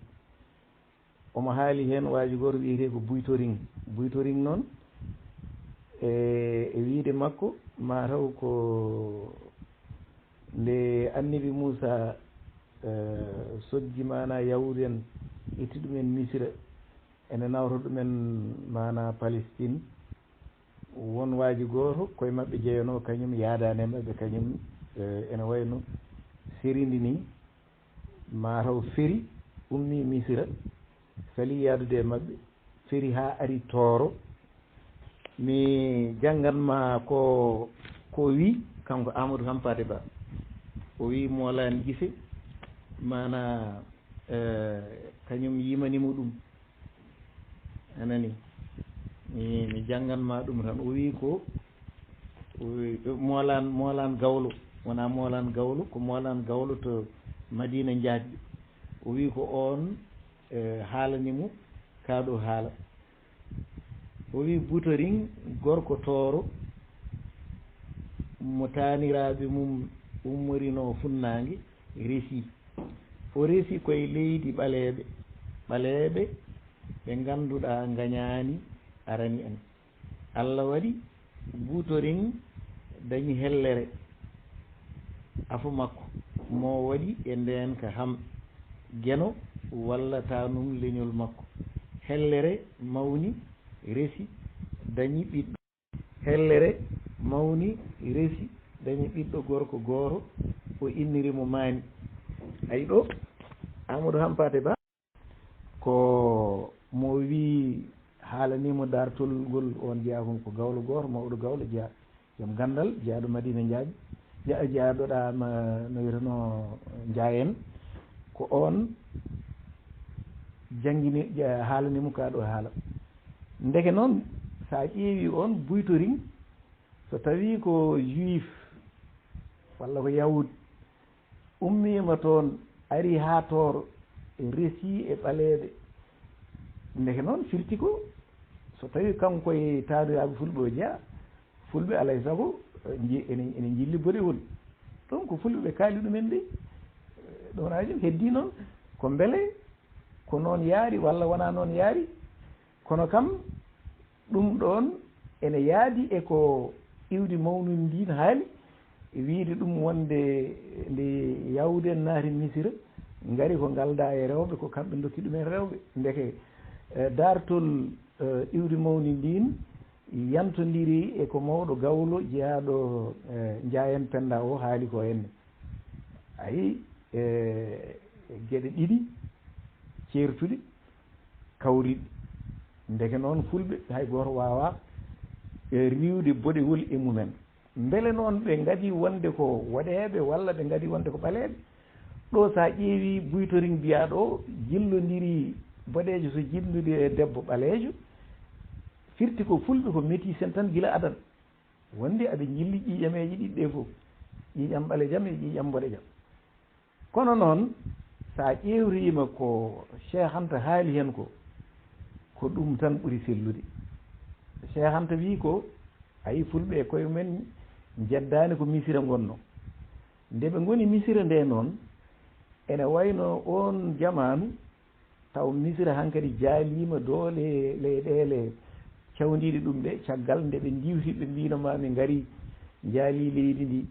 omo haali hen waji goto wiyete ko buytoring noon e wiide makko mataw ko nde annabi Muusaa sojji mana yawude en itti ɗumen Misra ene nawta ɗumen mana Palestine won waji goto koye mabɓe jeeyano kañum yaadani e mabɓe kañum ene wayno seridi ni mataw feri ummi Misra sali yaadude e mabɓe feri ha ari Tooro mi jangganma ko wi kanko Amadou Hampade Ba o wi molani gise mana kañum yimanimo ɗum anani mi jangganma ɗum tan o wi ko molan gawlo wona molan gawlo ko molan gawlo to Madina Njaay o wi ko on haalanimo kaɗo haala o wi butoring gorko Tooro mo taniraɓe mum ummorino funnague reesi o reesi koye leydi ɓaleɓe ɓe ganduɗa gañani arani en Allah waɗi butoring dañi hellere afu makko mo waɗi e nden ka ham gueno walla tanum leñol makko hellere mawni reesi dañi ɓiɗɗo hellere mawni reesi dañi ɓiɗɗo gorko goto o innirimo maani ay ɗo Amadou Hampade Ba ko mo wi haalanimo dartol ngol on jeeya kon ko gawlo goto mawɗo gawlo jeeya joom gandal jeeyaɗo Madina Ndiaye jeeyaɗoɗama no wiyeteno Njaay en ko on jangguini haalanimo kaɗo haala ndeke noon sa ƴeewi on buytoring so tawi ko juif walla ko yahud ummima toon ari ha Tooro reesi e ɓaleɓe ndeke noon firti ko so tawi kanko e taadiraɓe fulɓe o jeeya fulɓe alay saago ene jilli boɗewol ɗum ko fulɓe ɓe kaali ɗumen de ɗon haji heddi noon ko beele ko noon yaari walla wona noon yaari kono kam ɗum ɗon ene yaadi e ko iwdi mawnudi ndin haali wiide ɗum wonde nde yawde en naati Misira ngari ko ngalda e rewɓe ko kamɓe dokki ɗumen rewɓe ndeke dartol iwdi mawni ndin yantodiri e ko mawɗo gawlo jeyaɗo Njayen Penda o haali ko henne ayi geɗe ɗiɗi ceertuɗe kawriɗe ndeke noon fulɓe hay goto wawa riwde boɗewol e mumen beele noon ɓe gadi wonde ko waɗeɓe walla ɓe gadi wonde ko ɓaleɓe ɗo sa ƴeewi buytoring mbiyaɗo jillodiri boɗejo so jillude e debbo ɓalejo firti ko fulɓe ko métisen tan guila adan wonde aɓe jilli ƴiƴameji ɗiɗɗe fof ƴiƴam ɓalejam e ƴiƴam boɗejam kono noon sa ƴewrima ko Cheikh Anta haali hen ko ɗum tan ɓuuri sellude Cheikh Anta wi ko ayi fulɓe koye mumen jeddani ko misira gonno nde ɓe goni misira nde noon ene wayno on jamanu taw misira hankkadi jaalima doole leyɗele cawdiɗe ɗum ɗe caggal nde ɓe diwti ɓe mbino mami gaari jaali leydi ndi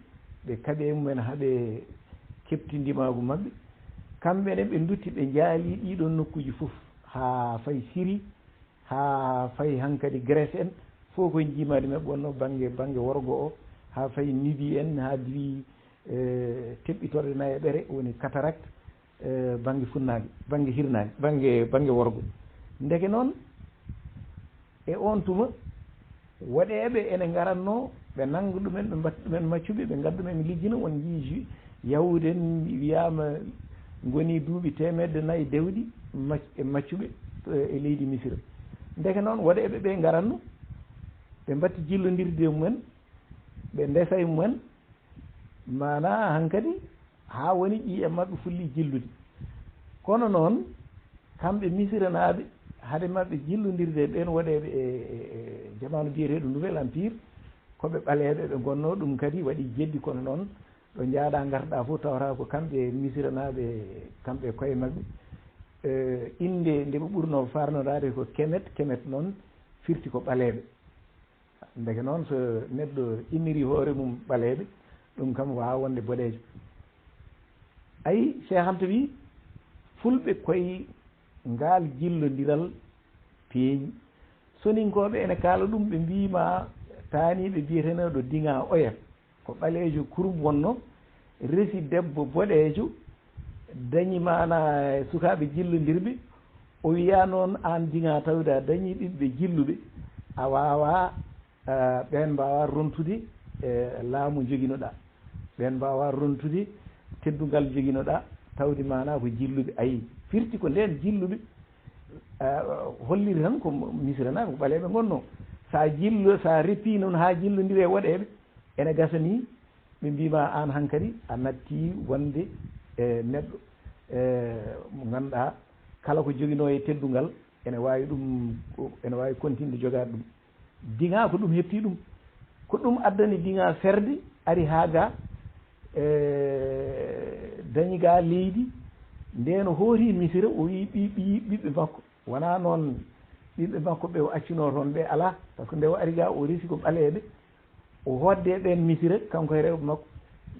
ɓe kaaɓe mumen haaɓe keptidimagu mabɓe kamɓene ɓe dutti ɓe jaali ɗiɗon nokkuji fof ha fayi Syrie ha fayi hankkadi Grèce en fof koye jimadi mabɓe wonno banggue worgo o ha fayi Libye en ha diwi teɓɓitorde nayeɓere woni cataracte banggue funnague banggue hirnage banggue worgo ndeke noon e on tuma waɗeɓe ene garanno ɓe nangga ɗumen ɓe mbatta ɗumen maccuɓe ɓe gadda ɗumen liggina won jii yawden wiyama goni duuɓi 100 dewɗi e maccuɓe e leydi Misira ndeke noon waɗeɓe ɓe garanno ɓe mbatti jillodirde e mumen ɓe ndesa e mumen mana hankkadi ha woni ƴiƴam mabɓe fulli jillude kono noon kamɓe misiranaɓe haade mabɓe jillodirde ɓen waɗeɓe e jamanu biyeteɗo nouvel empire koɓe ɓaleɓe ɓe gonno ɗum kadi waɗi jeddi kono noon ɗo jaaɗa garɗa fof tawata ko kamɓe misiranaɓe kamɓe koye mabɓe inde nde ɓe ɓurno farnodade ko kemet noon firti ko ɓaleɓe ndeke noon so neɗɗo inniri hoore mum ɓaleɓe ɗum kam wawa wonde boɗejo ayi Cheikh Anta wi fulɓe koye ngal jillodiral peeñi soninkoɓe ene kaala ɗum ɓe mbima taaniɓe biyeteneɗo Dinga Oya ko ɓalejo kurum wonno resi debbo boɗejo dañi mana sukaɓe jillodirɓe o wiya noon an Dinga tawde a dañi ɓiɓɓe jilluɓe a wawa ɓen mbawa rontude laamu joguinoɗa ɓen mbawa rontude teddugal joguinoɗa tawde mana ko jilluɓe ayi firti ko nden jilluɓe holliri tan ko misiranaɓe ko ɓaleɓe gonno sa reppi noon ha jillodiri e waɗeɓe ene gasani ɓe mbima an hankkadi a natti wonde neɗɗo mo ganduɗa kala ko joguino e teddugal ene wawi continde jogade ɗum Dinga ko ɗum hepti ɗum ko ɗum addani Dinga ferde ari ha ga dañi ga leydi ndeno hoori misira o wi ɓiɓɓe makko wona noon ɓiɓɓe makko ɓe o accino toon ɓe ala par ce que nde o ari ga o resi ko ɓaleɓe o hodde ɓen misira kanko e rewɓe makko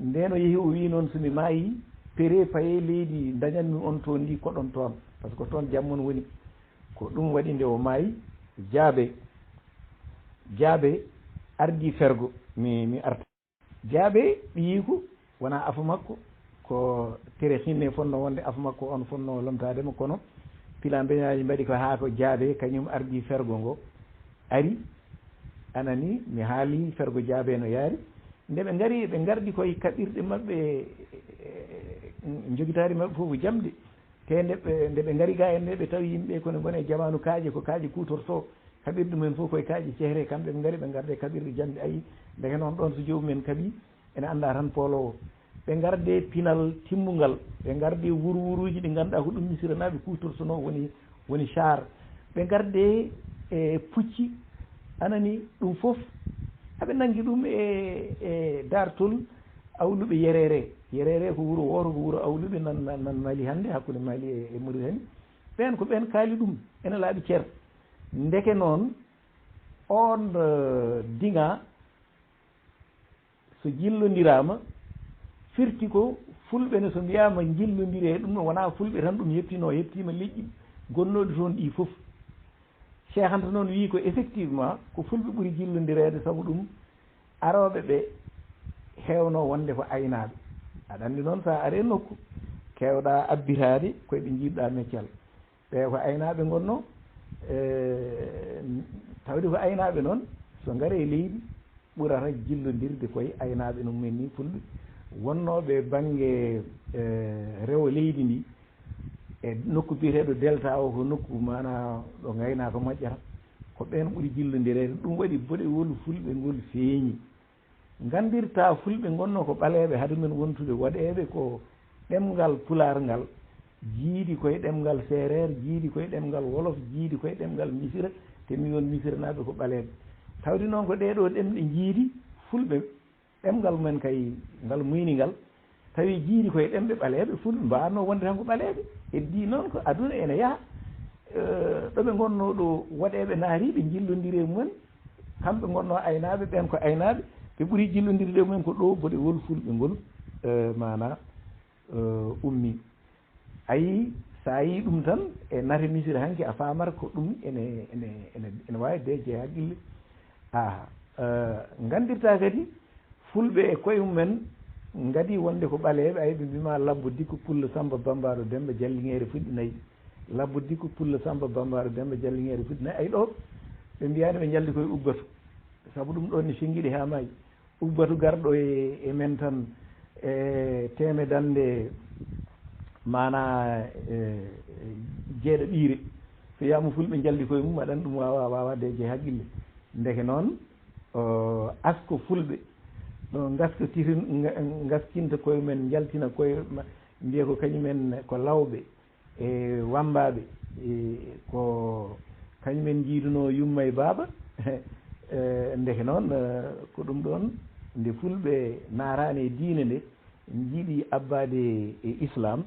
ndeno yeehi o wi noon somi maayi pere paye leydi dañanmi on toon ndi koɗon toon par ce que toon jammon woni ko ɗum waɗi nde o maayi jaabe ardi fergo mi arta jaabe ɓiyiko wona afa makko ko tere hinne fonno wonde afa makko on fonno lomtadema kono pila beñaji mbaɗi ko haa ko jaabe kañum ardi fergo ngo ari anani mi haali fergo jaabe no yaari nde ɓe ngari ɓe gardi koye kaɓirɗe maɓɓe jogitari maɓɓe fof ko jamde te nde ɓe ngari ga en nde ɓe tawi yimɓe kono gone jamanu kaaje ko kaaje kutorto kaɓirɗe mumen fof koye kaaje cehre kamɓe ɓe ngari ɓe garde kaɓirɗe jamde ayi ndeke noon ɗon so jomumen kaaɓi ene anda tan polowo ɓe garde pinal timmugal ɓe garde wuruji ɗi ganduɗa ko ɗum misiranaɓe kutortono woni char ɓe garde e pucci anani ɗum fof aɓe nangi ɗum e dartol awluɓe yerere ko wuuro woto ko wuuro awluɓe nan Mali hannde hakkude Mali e Mauritanie ɓen ko ɓen kaali ɗum ene laaɓi ceer ndeke noon on Dinga so jillodirama firti ko fulɓe ne so mbiyama jillodiri e ɗum ɗo wona fulɓe tan ɗum yettima leƴƴi gonnoɗi toon ɗi fof Cheikh Anta noon wi ko effectivement ko fulɓe ɓuuri jillodirede saabu ɗum aroɓe ɓe hewno wonde ko aynaɓe aɗa andi noon sa are nokku kewɗa abbitade koyeɓe jiiɗɗa meccal ɓe ko aynaɓe gonno tawde ko aynaɓe noon so gaare leydi ɓurata jillodirde koye aynaɓe no mumen ni fulɓe wonnoɓe banggue rewo leydi ndi e nokku biyeteɗo delta o ko nokku mana ɗo gaynako moƴƴata ko ɓen ɓuuri jillodirede ɗum waɗi boɗewol fulɓe ngol feeñi gandirta fulɓe gonno ko ɓaleɓe haade men wontude waɗeɓe ko ɗemgal pular ngal jiidi koye ɗemgal séréer jiidi koye ɗemgal wolof jiidi koye ɗemgal misira te mi won misiranaɓe ko ɓaleɓe tawde noon ko ɗeɗo ɗemɗe jiidi fulɓe ɗemgal mumen kay ngal muyningal tawi jiidi koye ɗemɓe ɓaleɓe fulɓe mbanno wonde tan ko ɓaleɓe heddi noon ko aduna ene yaaha ɗoɓe gonno ɗo waɗeɓe naariɓe jillodiri e mumen kamɓe gonno aynaɓe ɓen ko aynaɓe ɓe ɓuuri jillodirde mumen ko ɗo boɗewol fulɓe ngol mana ummi ayi sa yi ɗum tan e nate misira hanki a famata ko ɗum ene wawi deje haqqille gandirta kadi fulɓe e koye mumen gadi wonde ko ɓaleɓe ay ɓe mbima labbo dikko pulla samba bambaɗo demba jalliŋere fuɗɗinayyi labbo dikko pulla samba bambaɗo demba jalliŋere fuɗɗinayyi ay ɗo ɓe mbiyani ɓe jaldi koye ubbatu saabu ɗum ɗon ne finguiɗi ha maayi ubbatu garɗo e men tan e temedande mana jeeɗo ɓiire so wiyama fulɓe jaldi koye mum aɗan ɗum wawa deje haqqille ndeke noon asko fulɓe no gaskinta koye men jaltina koye mbiya ko kañumen ko lawɓe e wambaɓe ko kañumen jiiduno yumma e baaba ndeke noon ko ɗum ɗon nde fulɓe narani e diine nde jiiɗi abbade e islam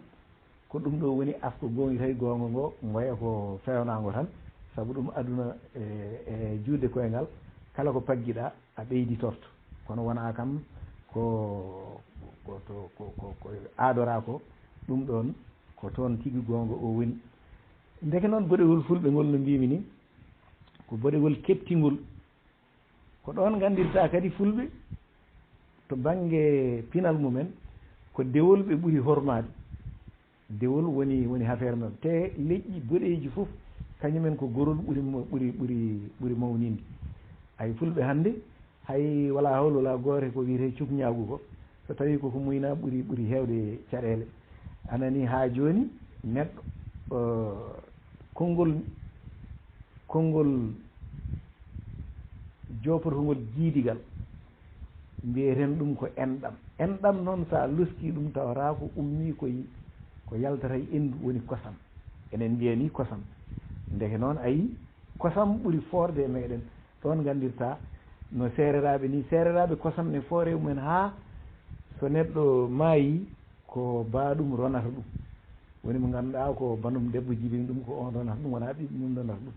ko ɗum ɗo woni afko gongi tawi gonga ngo goya ko fewnago tan saabu ɗum aduna e juude koyngal kala ko pagguiɗa a ɓeyditorto kono wona kam ko aadora ko ɗum ɗon ko toon tigui gonga o woni ndeke noon boɗewol fulɓe ngol no mbimi ni ko boɗewol keptingol ko ɗon gandirta kadi fulɓe to banggue pinal mumen ko dewol ɓe ɓuuri hormade dewol woni affaire mabɓe te leƴƴi boɗeji foof kañumen ko gorol ɓuuri mawninde ay fulɓe hande hay wala hawle wala goore ko wiyete cukñagu ko so tawi koko muyna ɓuuri hewde caɗele anani ha joni neɗɗo konngol jopotongol jiidigal mbiyeten ɗum ko enɗam noon sa luski ɗum tawata ko ummi ko yaltata e endu woni kosam enen mbiyani kosam ndeke noon ayi kosam ɓuuri forde e meɗen ɗon gandirta no sereraɓe ni sereraɓe kosam ne foore mumen ha so neɗɗo maayi ko baɗum ronata ɗum woni mo ganduɗa ko banum debbo jibini ɗum ko on ronata ɗum wona ɓiɓɓe mum ronata ɗum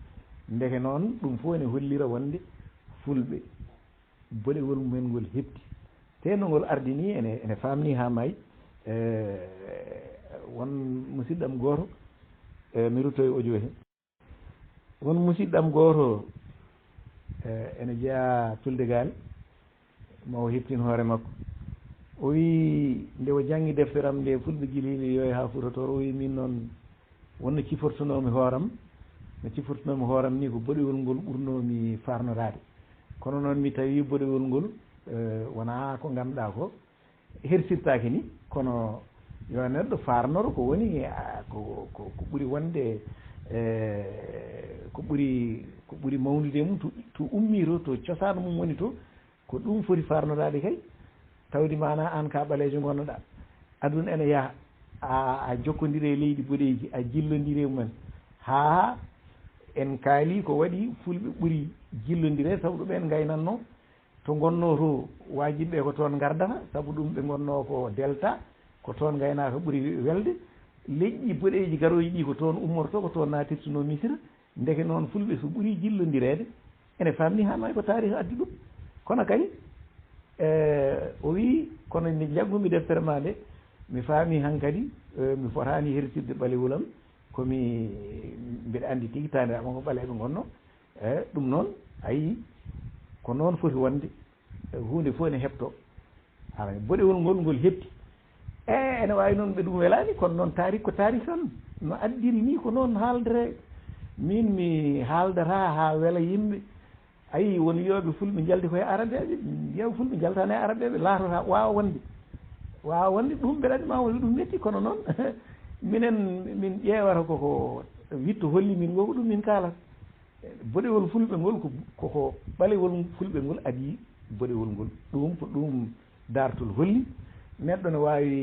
ndeke noon ɗum fof ne hollira wonde fulɓe boɗewol mumen ngol hepti te no ngol ardi ni ene famni ha maayi won musidɗam goto mi ruttoye audio he won musidɗam goto ene jeeya tulde gaale mawo heptin hoore makko o wi nde o janggi defteram nde fulɓe guilili yo ha Fuuta o wi min noon wonno cifortonomi hooram no cifortonomi hooram ni ko boɗewol ngol ɓurnomi farnorade kono noon mi tawi boɗewol ngol wona ko ganduɗa ko hersirtake ni kono yo neɗɗo farnoro ko woni ko ɓuuri wonde ko ɓuuri mawnude mum to ummi to cosano mum woni to ko ɗum foti farnorade kay tawdi mana an ka ɓalejo gonnoɗa aduna ene yaaha a jokkodire e leydi boɗeji a jillodire mumen ha en kaali ko waɗi fulɓe ɓuuri jillodire saabu ɗo ɓen gaynanno to gonno to wajiɓe ko toon gardata saabu ɗum ɓe gonno ko delta ko toon gaynaka ɓuuri welde leƴƴi boɗeji garoji ɗi ko toon ummorto ko toon natirtuno misira ndeke noon fulɓe so ɓuuri jillodirede ene famni ha may ko taarih addi ɗum kono kay o wi kono nde jaggumi deftere ma nde mi faami han kadi mi fotani hertirde ɓalewulam komi mbiɗa andi tigi taniraɓe ko ɓaleɓe gonno ɗum noon ayi ko noon foti wonde hunde fof ne heɓto ara boɗewol ngol heɓti ene wawi noon ɓe ɗum welani kono noon tarik ko tarik tan no addiri ni ko noon haaldere min mi haaldata ha wela yimɓe ayi won wiyoɓe fulɓe jaldi koye arabeɓe wiyaɓe fulɓe jaltani e arabeɓe laatota wawa wonde ɗum mbeɗa andi ma woni ɗum metti kono noon minen min ƴeewata koko witto holli min ngo ko ɗum min kalata boɗewol fulɓe ngol koko ɓalewol fulɓe ngol adi boɗewol ngol ɗum ko ɗum dartol holli neɗɗo ne wawi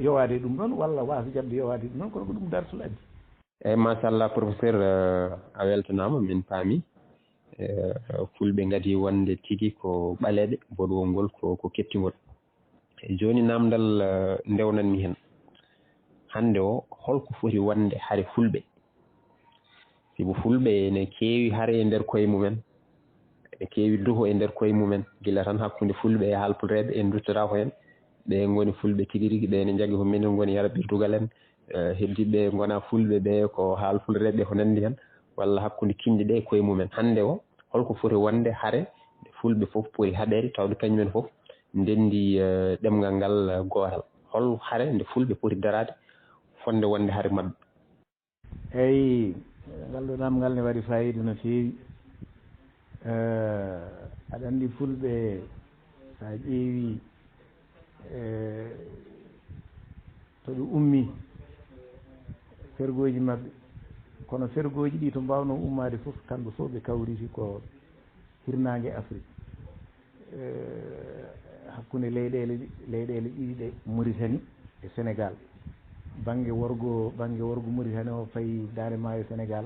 yowade ɗum ɗon walla wasa jabde yowade ɗum ɗon kono ko ɗum dartol addi eyyi machallah professeur a weltanama min paami fulɓe gadi wonde tigui ko ɓaleɓe boɗowol ngol ko kettigol joni namdal ndewnanmi hen hande o holko foti wonde haare fulɓe sibo fulɓe ne keewi haare e nder koye mumen ɓe keewi duho e nder koye mumen gila tan hakkude fulɓe e halpulreɓe en duttata ko hen ɓe goni fulɓe tigui rigui ɓe ne jaggi ko minen goni yaraɓirdugal en heddiɓe gona fulɓe ɓe ko halpulreɓe ko nandi hen walla hakkude kindi ɗe koye mumen hande o holko foti wonde haare nde fulɓe foof poti haɗede tawde kañumen foof ndendi ɗemgal ngal gotal hol haare nde fulɓe poti darade fonde wonde haare mabɓe eyyi ngal ɗo namgal ne waɗi fayida no feewi aɗa andi fulɓe sa ƴeewi to ɓe ummi fergoji mabɓe kono fergoji ɗi to mbawno ummade foof kamɓe fof ɓe kawriti ko hirnangue Afrique hakkude leyɗele ɗiɗi ɗe Mauritanie e Sénégal banggue worgo Mauritanie o fayi Dande Maayo Sénégal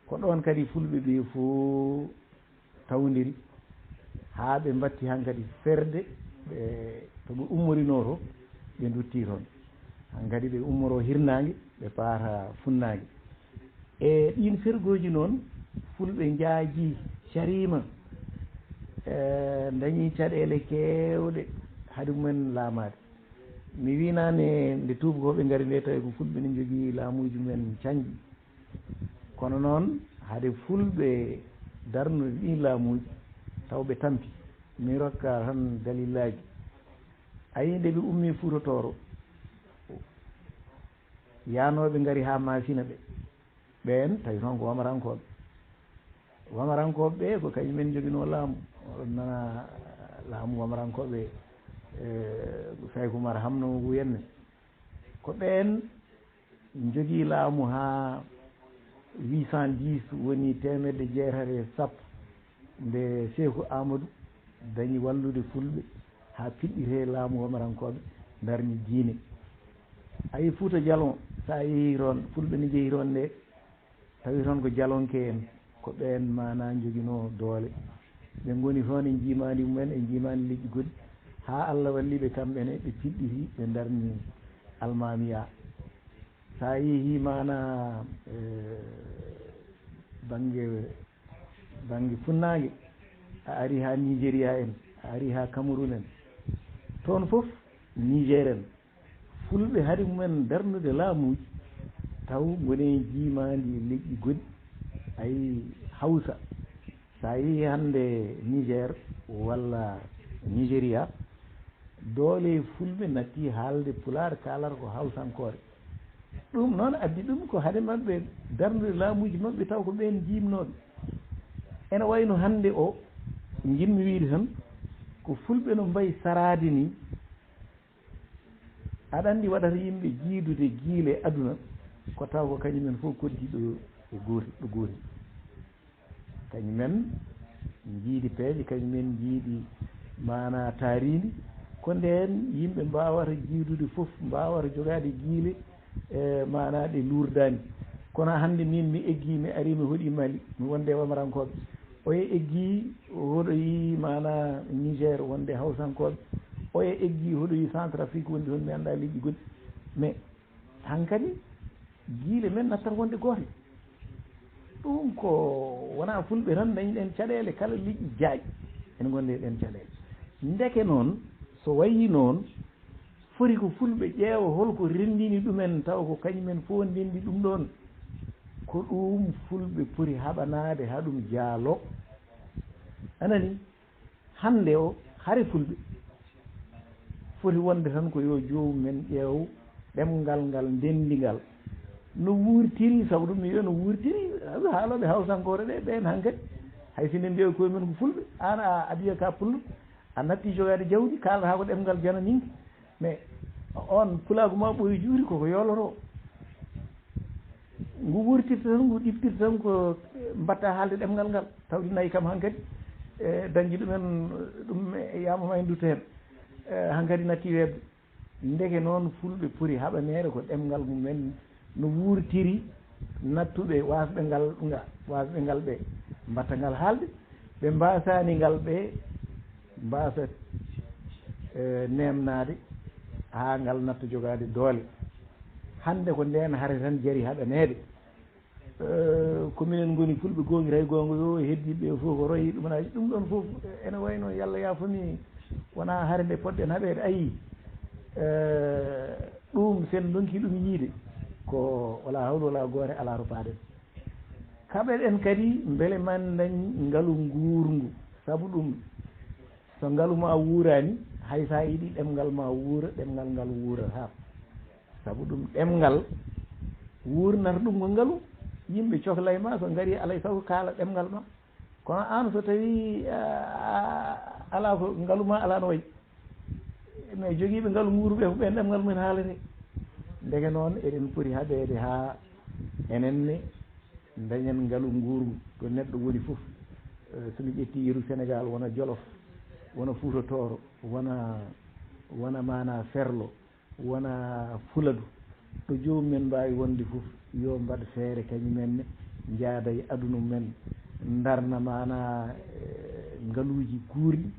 ko ɗon kadi fulɓe ɓe fof tawdiri ha ɓe mbatti han kadi ferde ɓe to ɓe ummorino to ɓe dutti toon han kadi ɓe ummoro hirnangue ɓe paata funnague e ɗin fergoji noon fulɓe jaaji carima dañi caɗele kewɗe haade mumen laamade mi winane nde tubakoɓe gaari nde tawi ko fulɓe ne jogui laamuji mumen canƴi kono noon haade fulɓe darnude ɗin laamuji tawɓe tampi mi rokka tan dalillaji ayi nde ɓe ummi Fuuta Tooro yanoɓe gaari ha Masina ɓen tawi toon ko wamarankoɓe ɓe ko kañumen joguino laamu oɗon nana laamu wamarankoɓe Saykou Oumar Hamno wuyenne ko ɓen jogui laamu ha 810 woni 1jeetati nde Sékou Amadou dañi wallude fulɓe ha piɗɗite laamu wamarankoɓe darni diine ayi Fouta Dialon sa yeehi toon fulɓe ne jeehi toon nde tawi toon ko Dialonke en ko ɓen mana joguino doole ɓe goni toon e jimadi mumen e jimani liƴƴi goɗɗi ha Allah walliɓe kamɓene ɓe piɗɗiti ɓe darni almamiya sa yeehi mana banggue funnague a ari ha Nigéria en a ari ha Cameroun en toon foof Niger en fulɓe haade mumen darnude laamuji taw gone jimadi leƴƴi goɗɗi ayi Hawsa sa yeehi hande Niger walla Nigéria doole fulɓe natti haalde Pulaar kalata ko Hawsankore ɗum noon addi ɗum ko haade mabɓe darnude laamuji mabɓe taw ko ɓen jimnoɓe ene wayno hande o jinmi wiide tan ko fulɓe no mbayi sarade ni aɗa andi waɗata yimɓe jiidude guile aduna ko taw ko kañumen fof koddiɗo e ɗo gooti kañumen jiidi peeje kañumen jiiɗi mana taaridi ko nden yimɓe mbawata jiidude fof mbawata jogade guile mana ɗe lurdani kono hande min mi eggi mi ari mi hoɗi Mali mi wonde wamarankoɓe oye eggi hoɗoyi mana Niger wonde Hawsankoɓe oye eggi hoɗoyi Centrafrique wondi toon mi anda liƴƴi goɗɗi mais hankkadi guile men nattat wonde goote ɗum ko wona fulɓe tan dañi ɗen caɗele kala liƴƴi jaaƴ en gonde ɗen caɗele ndeke noon so wayi noon foti ko fulɓe ƴeewa holko renndini ɗumen taw ko kañumen fof ndenndi ɗum ɗon ko ɗum fulɓe poti haɓanaade haɗum jaalo anani hannde o hare fulɓe foti wonde tan ko yo joomumen ƴeew ɗemngal ngal ndenndingal no wuurtiri sabu ɗum mi wiya no wuurtiri haaloɓe hawsankore ɗe ɓen han kadi hay so nen mbiya koye men ko fulɓe an a wiya ka pullo a natti jogaade jawdi kaalata ko ɗemngal jananinke mais on pulaagu ma ɓoyi juuri koko yoloro ngu wurtirta tan ngu ɗiftirta tan ko mbatta haalde ɗemngal ngal tawɗi nayi kam han kadi dañji ɗumen ɗum yamama en dutta heen han kadi natti weebde ndege noon fulɓe poti haɓaneede ko ɗemngal mumen no wuurtiri nattuɓe wasɓe ngal ɓe mbatta ngal haalde ɓe mbasani ngal ɓe mbasa nemnade ha ngal natta jogade doole hande ko nden hare tan jaari haɓaneede ko minen goni fulɓe gongi tay gonga yo heddiɓe fof ko royi ɗumanaji ɗum ɗon fof ene wayno yallah yafami wona hare nde poɗɗen haɓede ayi ɗum sen donki ɗum yiide ko wala hawlu wala goore ala to paaɗen kaɓeɗen kadi beele man dañ ngalu nguurngu sabu ɗum so ngalu ma wuurani hay sa yiɗi ɗemngal ma wuura ɗemngal ngal wuura ha sabu ɗum ɗemngal wurnata ɗum ko ngalu yimɓe cohlay ma so ngari alay sago kaala ɗemngal ma kono an so tawi ala ko ngalu ma ala no wayi mais jogiiɓe ngalu nguuruɓe ko ɓen ɗemngal mumen haalete ndege noon eɗen poti haɓeede ha enenne dañen ngalu nguurgu to neɗɗo woni fof somi ƴetti yeru Sénégal wona Jolof wona Fuuta Tooro wona mana Ferlo wona Fuladu ɗo joomumen mbawi wonde fof yo mbaɗ feere kañumenne jaada e aduna mumen darna mana ngaluuji guurɗi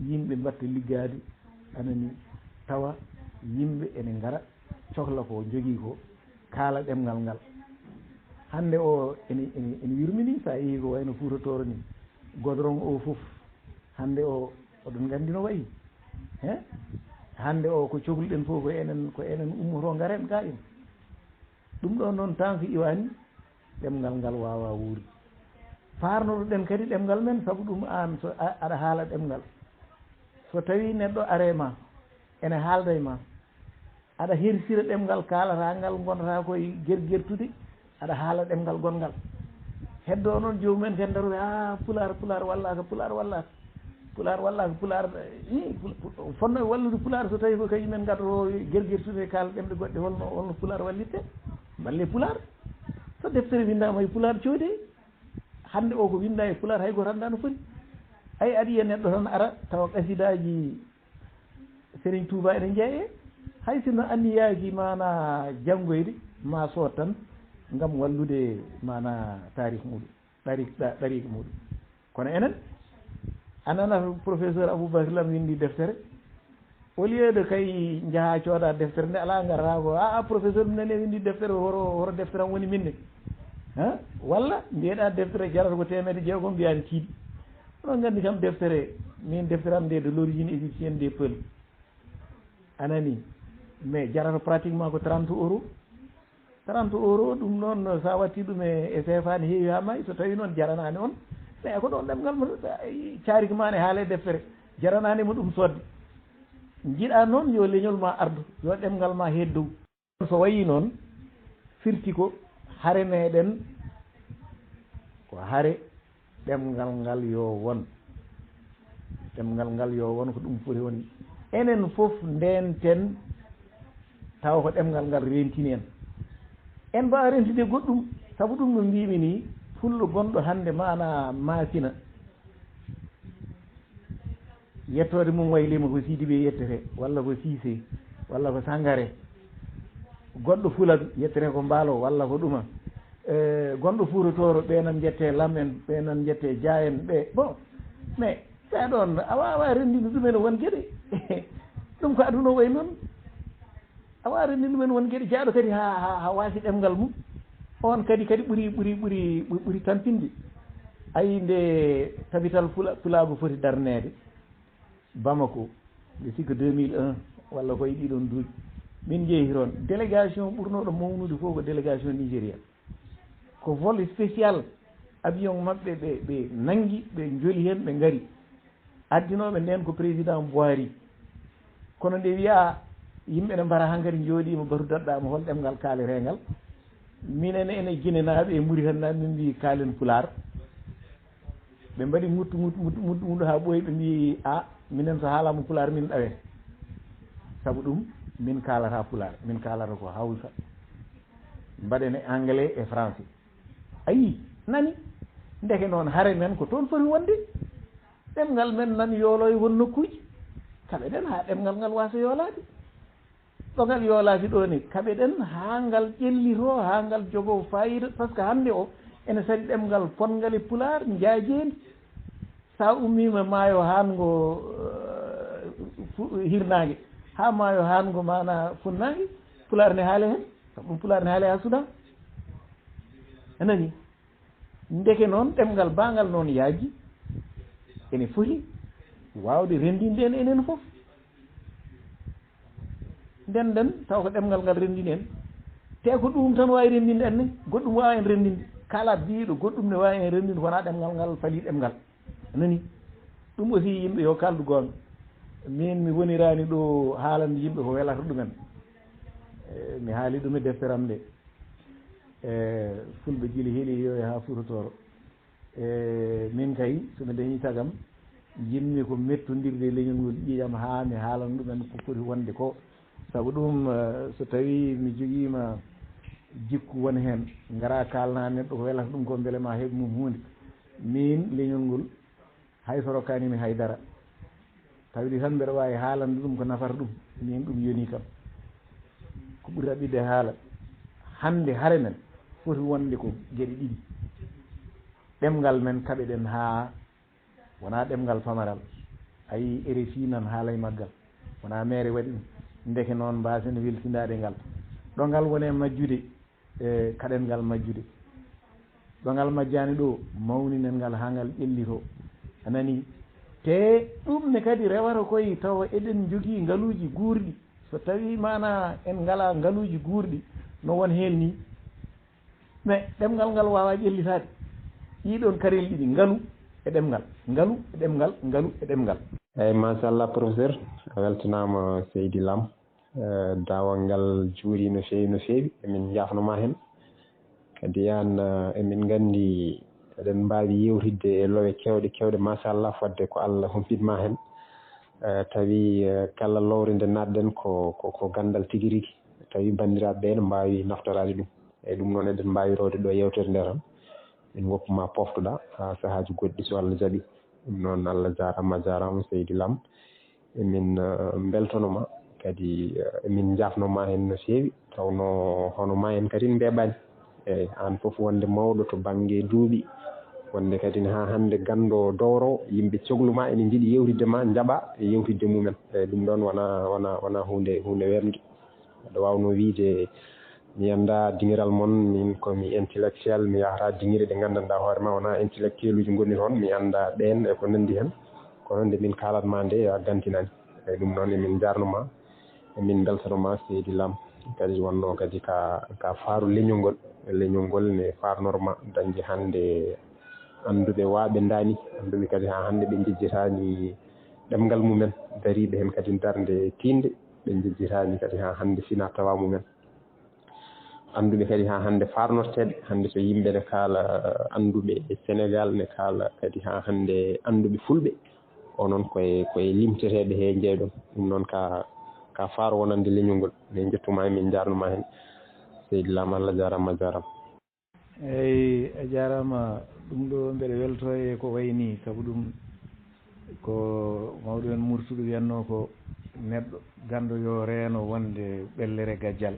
yimɓe mbatta liggade anani tawa yimɓe ene ngara cohla ko jogii ko kaala ɗemngal ngal hannde o ene yurmini sa yehi ko wayno Fuuta Tooro ni godron o fof hannde o oɗon nganndi no wayi he hannde o ko cohluɗen fof ko enen ummoto ngaren ga en ɗum ɗon noon tan ko iwani ɗemngal ngal wawa wuurde parnoɗoɗen kadi ɗemngal men sabu ɗum an so aɗa haala ɗemngal so tawi neɗɗo arema ene haalda e ma aɗa hersira ɗemngal kaalata ngal gonata koye gertude aɗa haala ɗemngal gongal heddo noon jomumen ken daroɓe pular wallaka pular fonno wallude pular so tawi ko kañumen gaddoto gertude kaala ɗemɗe goɗɗe holno pular wallitte balle pular so deftere windama e pular coode hande o ko winda e pular hay goto anda no foti ay aɗa neɗɗo tan ara tawa qasidaji Serigne Touba ene jeeye hay sinno anniyaji mana janggoyde ma sood tan ngam wallude mana tarikh muɗum ɗarique muɗum kono enen anana professeur Abuubakri lam windi deftere au lieu de kay jaaha cooda deftere nde ala garata ko professeur ɗum nane windi deftere horo deftere am woni minne walla mbiyeɗa deftere jarata ko 100 mbiyani tiiɗi oɗon gandi kam deftere min deftere am nde de l'origine égyptienne des Peuls anani mais jarata pratiquement ko 30 euros ɗum noon sa watti ɗum e CFA ne heewi ha mayi so tawi noon jaranani on mais ko ɗon ɗemngal mo caariki ma ne haale deftere jaranani mo ɗum sodde jiiɗa noon yo leñol ma ardu yo ɗemngal ma heed dow so wayi noon firti ko hare meɗen ko hare ɗemngal ngal yo won ko ɗum foti woni enen fof ndenten taw ko ɗemngal ngal rentini en mbawa rentide goɗɗum sabu ɗum no mbimi ni fulɗo gonɗo hande mana masina yettode mum waylima ko Sidiɓe yettete walla ko Cissé walla ko Sangare goɗɗo Fuladu yettere ko Mbaalo walla ko ɗuma gonɗo Fuuta Tooro ɓenan jette LAM en ɓenan jette Dia en ɓe bon mais ɓeɗon a wawa rendinde ɗumen won gueɗe ɗum ko aduna way noon a wawa rendinde ɗumen won gueɗe jaaɗo kadi ha waasi ɗemngal mum on kadi ɓuri tampinde ayi nde tabital pulaago foti darnede Bamako nde sikka 2001 walla koye ɗiɗon duuƴi min jeehi toon délégation ɓurnoɗo mawnude fof ko délégation nigéria ko vol spécial avion maɓɓe ɓe nangi ɓe joli heen ɓe ngari addinoɓe nden ko président Boiri kono nde wiya yimɓe ne mbara hankkadi jooɗima batu daɗɗama hol ɗemgal kaaletengal minen ene guinenaɓe e Mauritanie min mbi kaalen Pulaar ɓe mbaɗi muttu ha ɓooyi ɓe mbi a minen so haalama Pulaar min ɗawe saabu ɗum min kalata Pulaar min kalata ko Hawsa mbaɗene anglais e français ayi nani ndeke noon haare men ko toon foti wonde ɗemgal men nan yoolo e won nokkuji kaɓe ɗen ha ɗemgal ngal wasa yoolade ɗogal yoolaki ɗo ni kaɓe ɗen ha ngal ƴellito ha ngal jogo fayida par ce que hande o ene sari ɗemgal pongal e Pulaar jaajendi sa ummima maayo hango hirnage ha maayo hango mana funnage Pulaar ne haale hen sabu ɗum Pulaar ne haale ha Soudan anani ndeke noon ɗemgal bangal noon yaaji ene foti wawde rendinde en enen foof nden taw ko ɗemgal ngal rendini en te ko ɗum tan wawi rendinde en ne goɗɗum wawa en rendinde kala biɗo goɗɗum ne wawi en rendinde wona ɗemgal ngal faali ɗemgal anani ɗum aussi yimɓe yo kaldu gonga min mi wonirani ɗo haalande yimɓe ko welata ɗumen mi haali ɗum e defteram nde fulɓe jili heeɗi yo e ha Fuutotoro min kay somi dañi tagam jinmi ko mettodirde leñol ngol ƴiƴam ha mi haalana ɗumen ko foti wonde ko saabu ɗum so tawi mi joguima jikku won hen gara kalna neɗɗo ko welata ɗum ko beele ma heeɓ mum hunde min leñol ngol hay so rokkanimi haydara tawde tan mbeɗa wawi haalande ɗum ko nafata ɗum min ɗum yoni kam ko ɓuri raɓɓide haala hande haare men foti wonde ko gueɗe ɗiɗi ɗemgal men kaɓeɗen ha wona ɗemgal pamaral ayi RFI nan haala e maggal wona maire waɗi ɗum ndeke noon mbasen weltindade ngal ɗo ngal wone majjude kaɗen ngal majjude ɗo ngal majjani ɗo mawninen ngal ha ngal ƴellito anani te ɗum ne kadi rewata koye tawa eɗen jogui ngaluji guurɗi so tawi mana en ngala ngaluji guurɗi no won hen ni mais ɗemgal ngal wawa ƴellitade ɗiɗon karel ɗiɗi ngalu e ɗemgal ngalu e ɗemgal ngalu e ɗemgal eyyi machallah professeur a weltanama seydi LAM dawal ngal juuri no fewi emin jafnoma hen kadi yan emin gandi eɗen mbawi yewtidde e lowe kewɗe machallah fodde ko Allah humpitma hen tawi kala lowre nde natɗen ko gandal tigui rigui tawi bandiraɓe ne mbawi naftorade ɗum eyyi ɗum noon eɗen mbawi rewde ɗo yewtere nde tan min goppuma poftoɗa ha sahaji goɗɗi so Allah jaaɓi ɗum noon Allah jarama seydi LAM emin beltonoma kadi emin jafnoma hen no fewi tawno hono ma en kadi mbeɓani eyyi an foof wonde mawɗo to banggue duuɓi wonde kadi ha hande gando dowro yimɓe cohluma ene jiiɗi yewtidde ma jaaɓa e yewtidde mumen eyyi ɗum ɗon wona hunde werde aɗa wawno wiide mi anda dingiral moon min komi intellectuel mi yahata dinguire ɗe gandanɗa hoore ma wona intellectuel uji gonni toon mi anda ɗen e ko nandi hen kono nde min kalatma nde a gantinani eyyi ɗum noon emin jarnoma emin beltanoma seydi LAM kadi wonno kadi ka faaru leñol ngol ne farnorma dañde hande annduɓe waaɓe daani annduɓe kadi ha hande ɓe jejjitani ɗemgal mumen dariɓe hen kadi darde tinde ɓe jejjitani kadi ha hande sina tawa mumen annduɓe kadi ha hande farnorteɓe hande so yimɓe ne kaala annduɓe e Sénégal ne kaala kadi ha hande annduɓe fulɓe onon koye limteteɓe he jeeɗon ɗum noon ka faaro wonande leñol ngol min jettuma emin jarnuma hen seydi LAM Allah jarama eyyi a jarama ɗum ɗo mbeɗa welto e ko wayni saabu ɗum ko mawɗo en Murtuɗo wiyanno ko neɗɗo gando yo reeno wonde ɓellere gajjal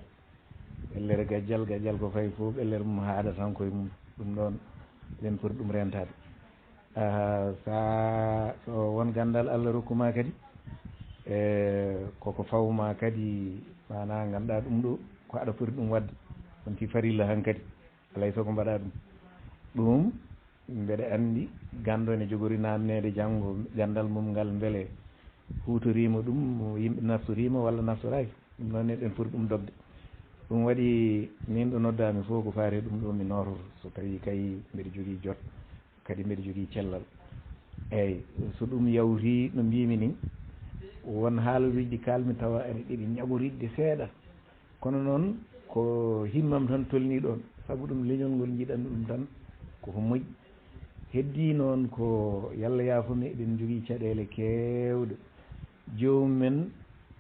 gajjal ko fayi fof ɓellere mum haɗa tan koye mum ɗum ɗon eɗen poti ɗum rentade sa so won gandal Allah rokkuma kadi koko fawma kadi mana ganduɗa ɗum ɗo ko aɗa foti ɗum wadde wonti farilla han kadi alay soko mbaɗa ɗum mbeɗa andi gando ne jogori namnede janggo gandal mum ngal beele hutorima ɗum yimɓe naftorima walla naftoraki ɗum noon eɗen foti ɗum dogde ɗum waɗi min ɗo noddami fof ko faari ɗum ɗo mi notor so tawi kay mbiɗa jogui jot kadi mbiɗa jogui cellal eyyi so ɗum yawti no mbimi ni won haaluji ɗi kalmi tawa ene ɗiɗi ñagoridde seeɗa kono noon ko himmam tan tolni ɗon saabu ɗum leñol ngol jiiɗanmi ɗum tan koko moƴƴi heddi noon ko yallah yaafumi eɗen jogui caɗele kewɗe jomumen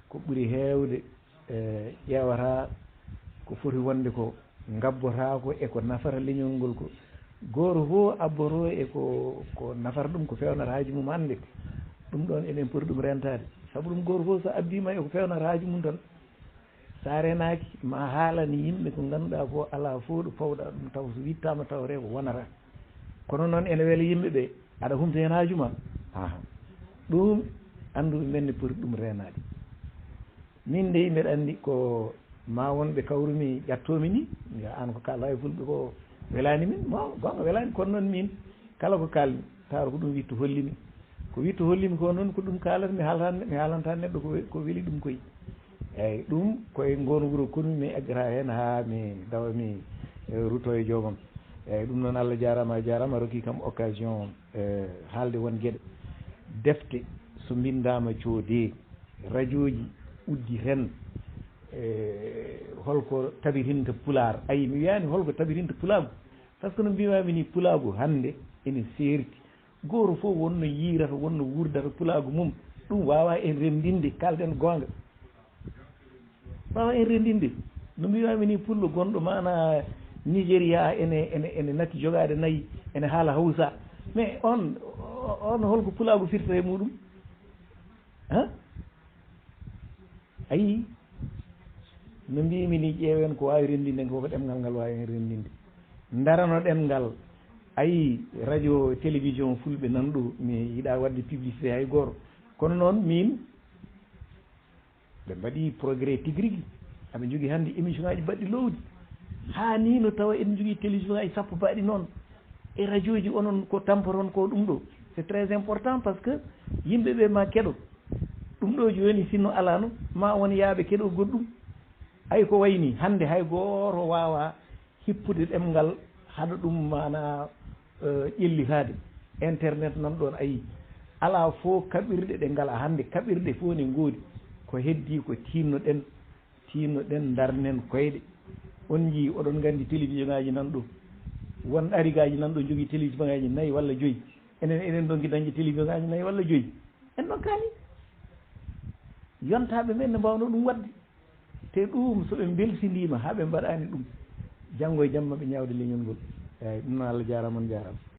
ko ɓuuri hewde ƴewata ko foti wonde ko gabbotako eko nafata leñol ngol ko goto fof abboro eko nafata ɗum ko fewnata haaju mum hande ɗum ɗon eɗen poti ɗum rentade saabu ɗum goto fof so abbima eko fewnata haaju mum tan sa renaki ma haalani yimɓe ko ganduɗa ko ala fof ɗo pawɗa ɗum taw so wittama tawre ko wonata kono noon ene weela yimɓeɓe aɗa humta hen haaju ma ɗum anduɓe men ne poti ɗum renade min de mbeɗa andi ko ma wonɓe kawrumi ƴattomi ni mbiya an ko kalɗa e fulɓe ko welani min mo gonga welani kono noon min kala ko kalmi tawa ko ɗum witto hollimi ko witto hollimi ko noon ko ɗum kalata mi haalanta neɗɗo ko weeli ɗum koye eyyi ɗum koye ngoon wuuro konu mi eggata hen ha mi dawa mi ruto e joomam eyyi ɗum noon Allah jarama a jarama rokki kam occasion haalde won gueɗe defte so mbindama coode radio ji uddi hen holko tabitinta pular ayi mi wiyani holko tabitinta pulagu par ce que no mbimami ni pulagu hande ene serti goto fof wonno yiirata wonno wurdata pulagu mum ɗum wawa en rendinde kalden gonga wawa en rendinde no mbimami ni pullo gonɗo mana Nigéria ene natti jogade nayyi ene haala hawsa mais on holko pulagu firta e muɗum ayi no mbimi ni ƴeewen ko wawi rendinde koko ɗemgal ngal wawi hen rendinde darano ɗemgal ayi radio télévision fulɓe nanɗo mi yiiɗa wadde publicité hay goto kono noon min ɓe mbaɗi progrès tigui rigui aɓe jogui hande émission ngaji baɗɗi lowdi hani no tawa en jogui télévision ngaji sappo baɗi noon e radio ji onon ko tampoton ko ɗum ɗo c'est très important par ce que yimɓeɓe ma keɗo ɗum ɗo joni sinno alano ma won yaaɓe keɗo goɗɗum ay ko wayni hande hay goto wawa hippude ɗemgal haɗa ɗum mana ƴellitade internet nan ɗon ayi ala fo kaɓirɗe ɗe ngala hande kaɓirɗe fof ne goodi ko heddi ko tinnoɗen darnen koyɗe on jii oɗon gandi télévision ngaji nan ɗo won ɗarigaji nan ɗo jogui télévision ngaji 4 walla 5 enen eɗen ɗo dañde télévision ngaji 4 walla 5 en ɗon kaani yontaɓe men ne mbawno ɗum wadde te ɗum soɓe belsidima haaɓe mbaɗani ɗum janggo e jamma ɓe ñawde leñol ngol eyyi ɗum noon Allah jarama on jarama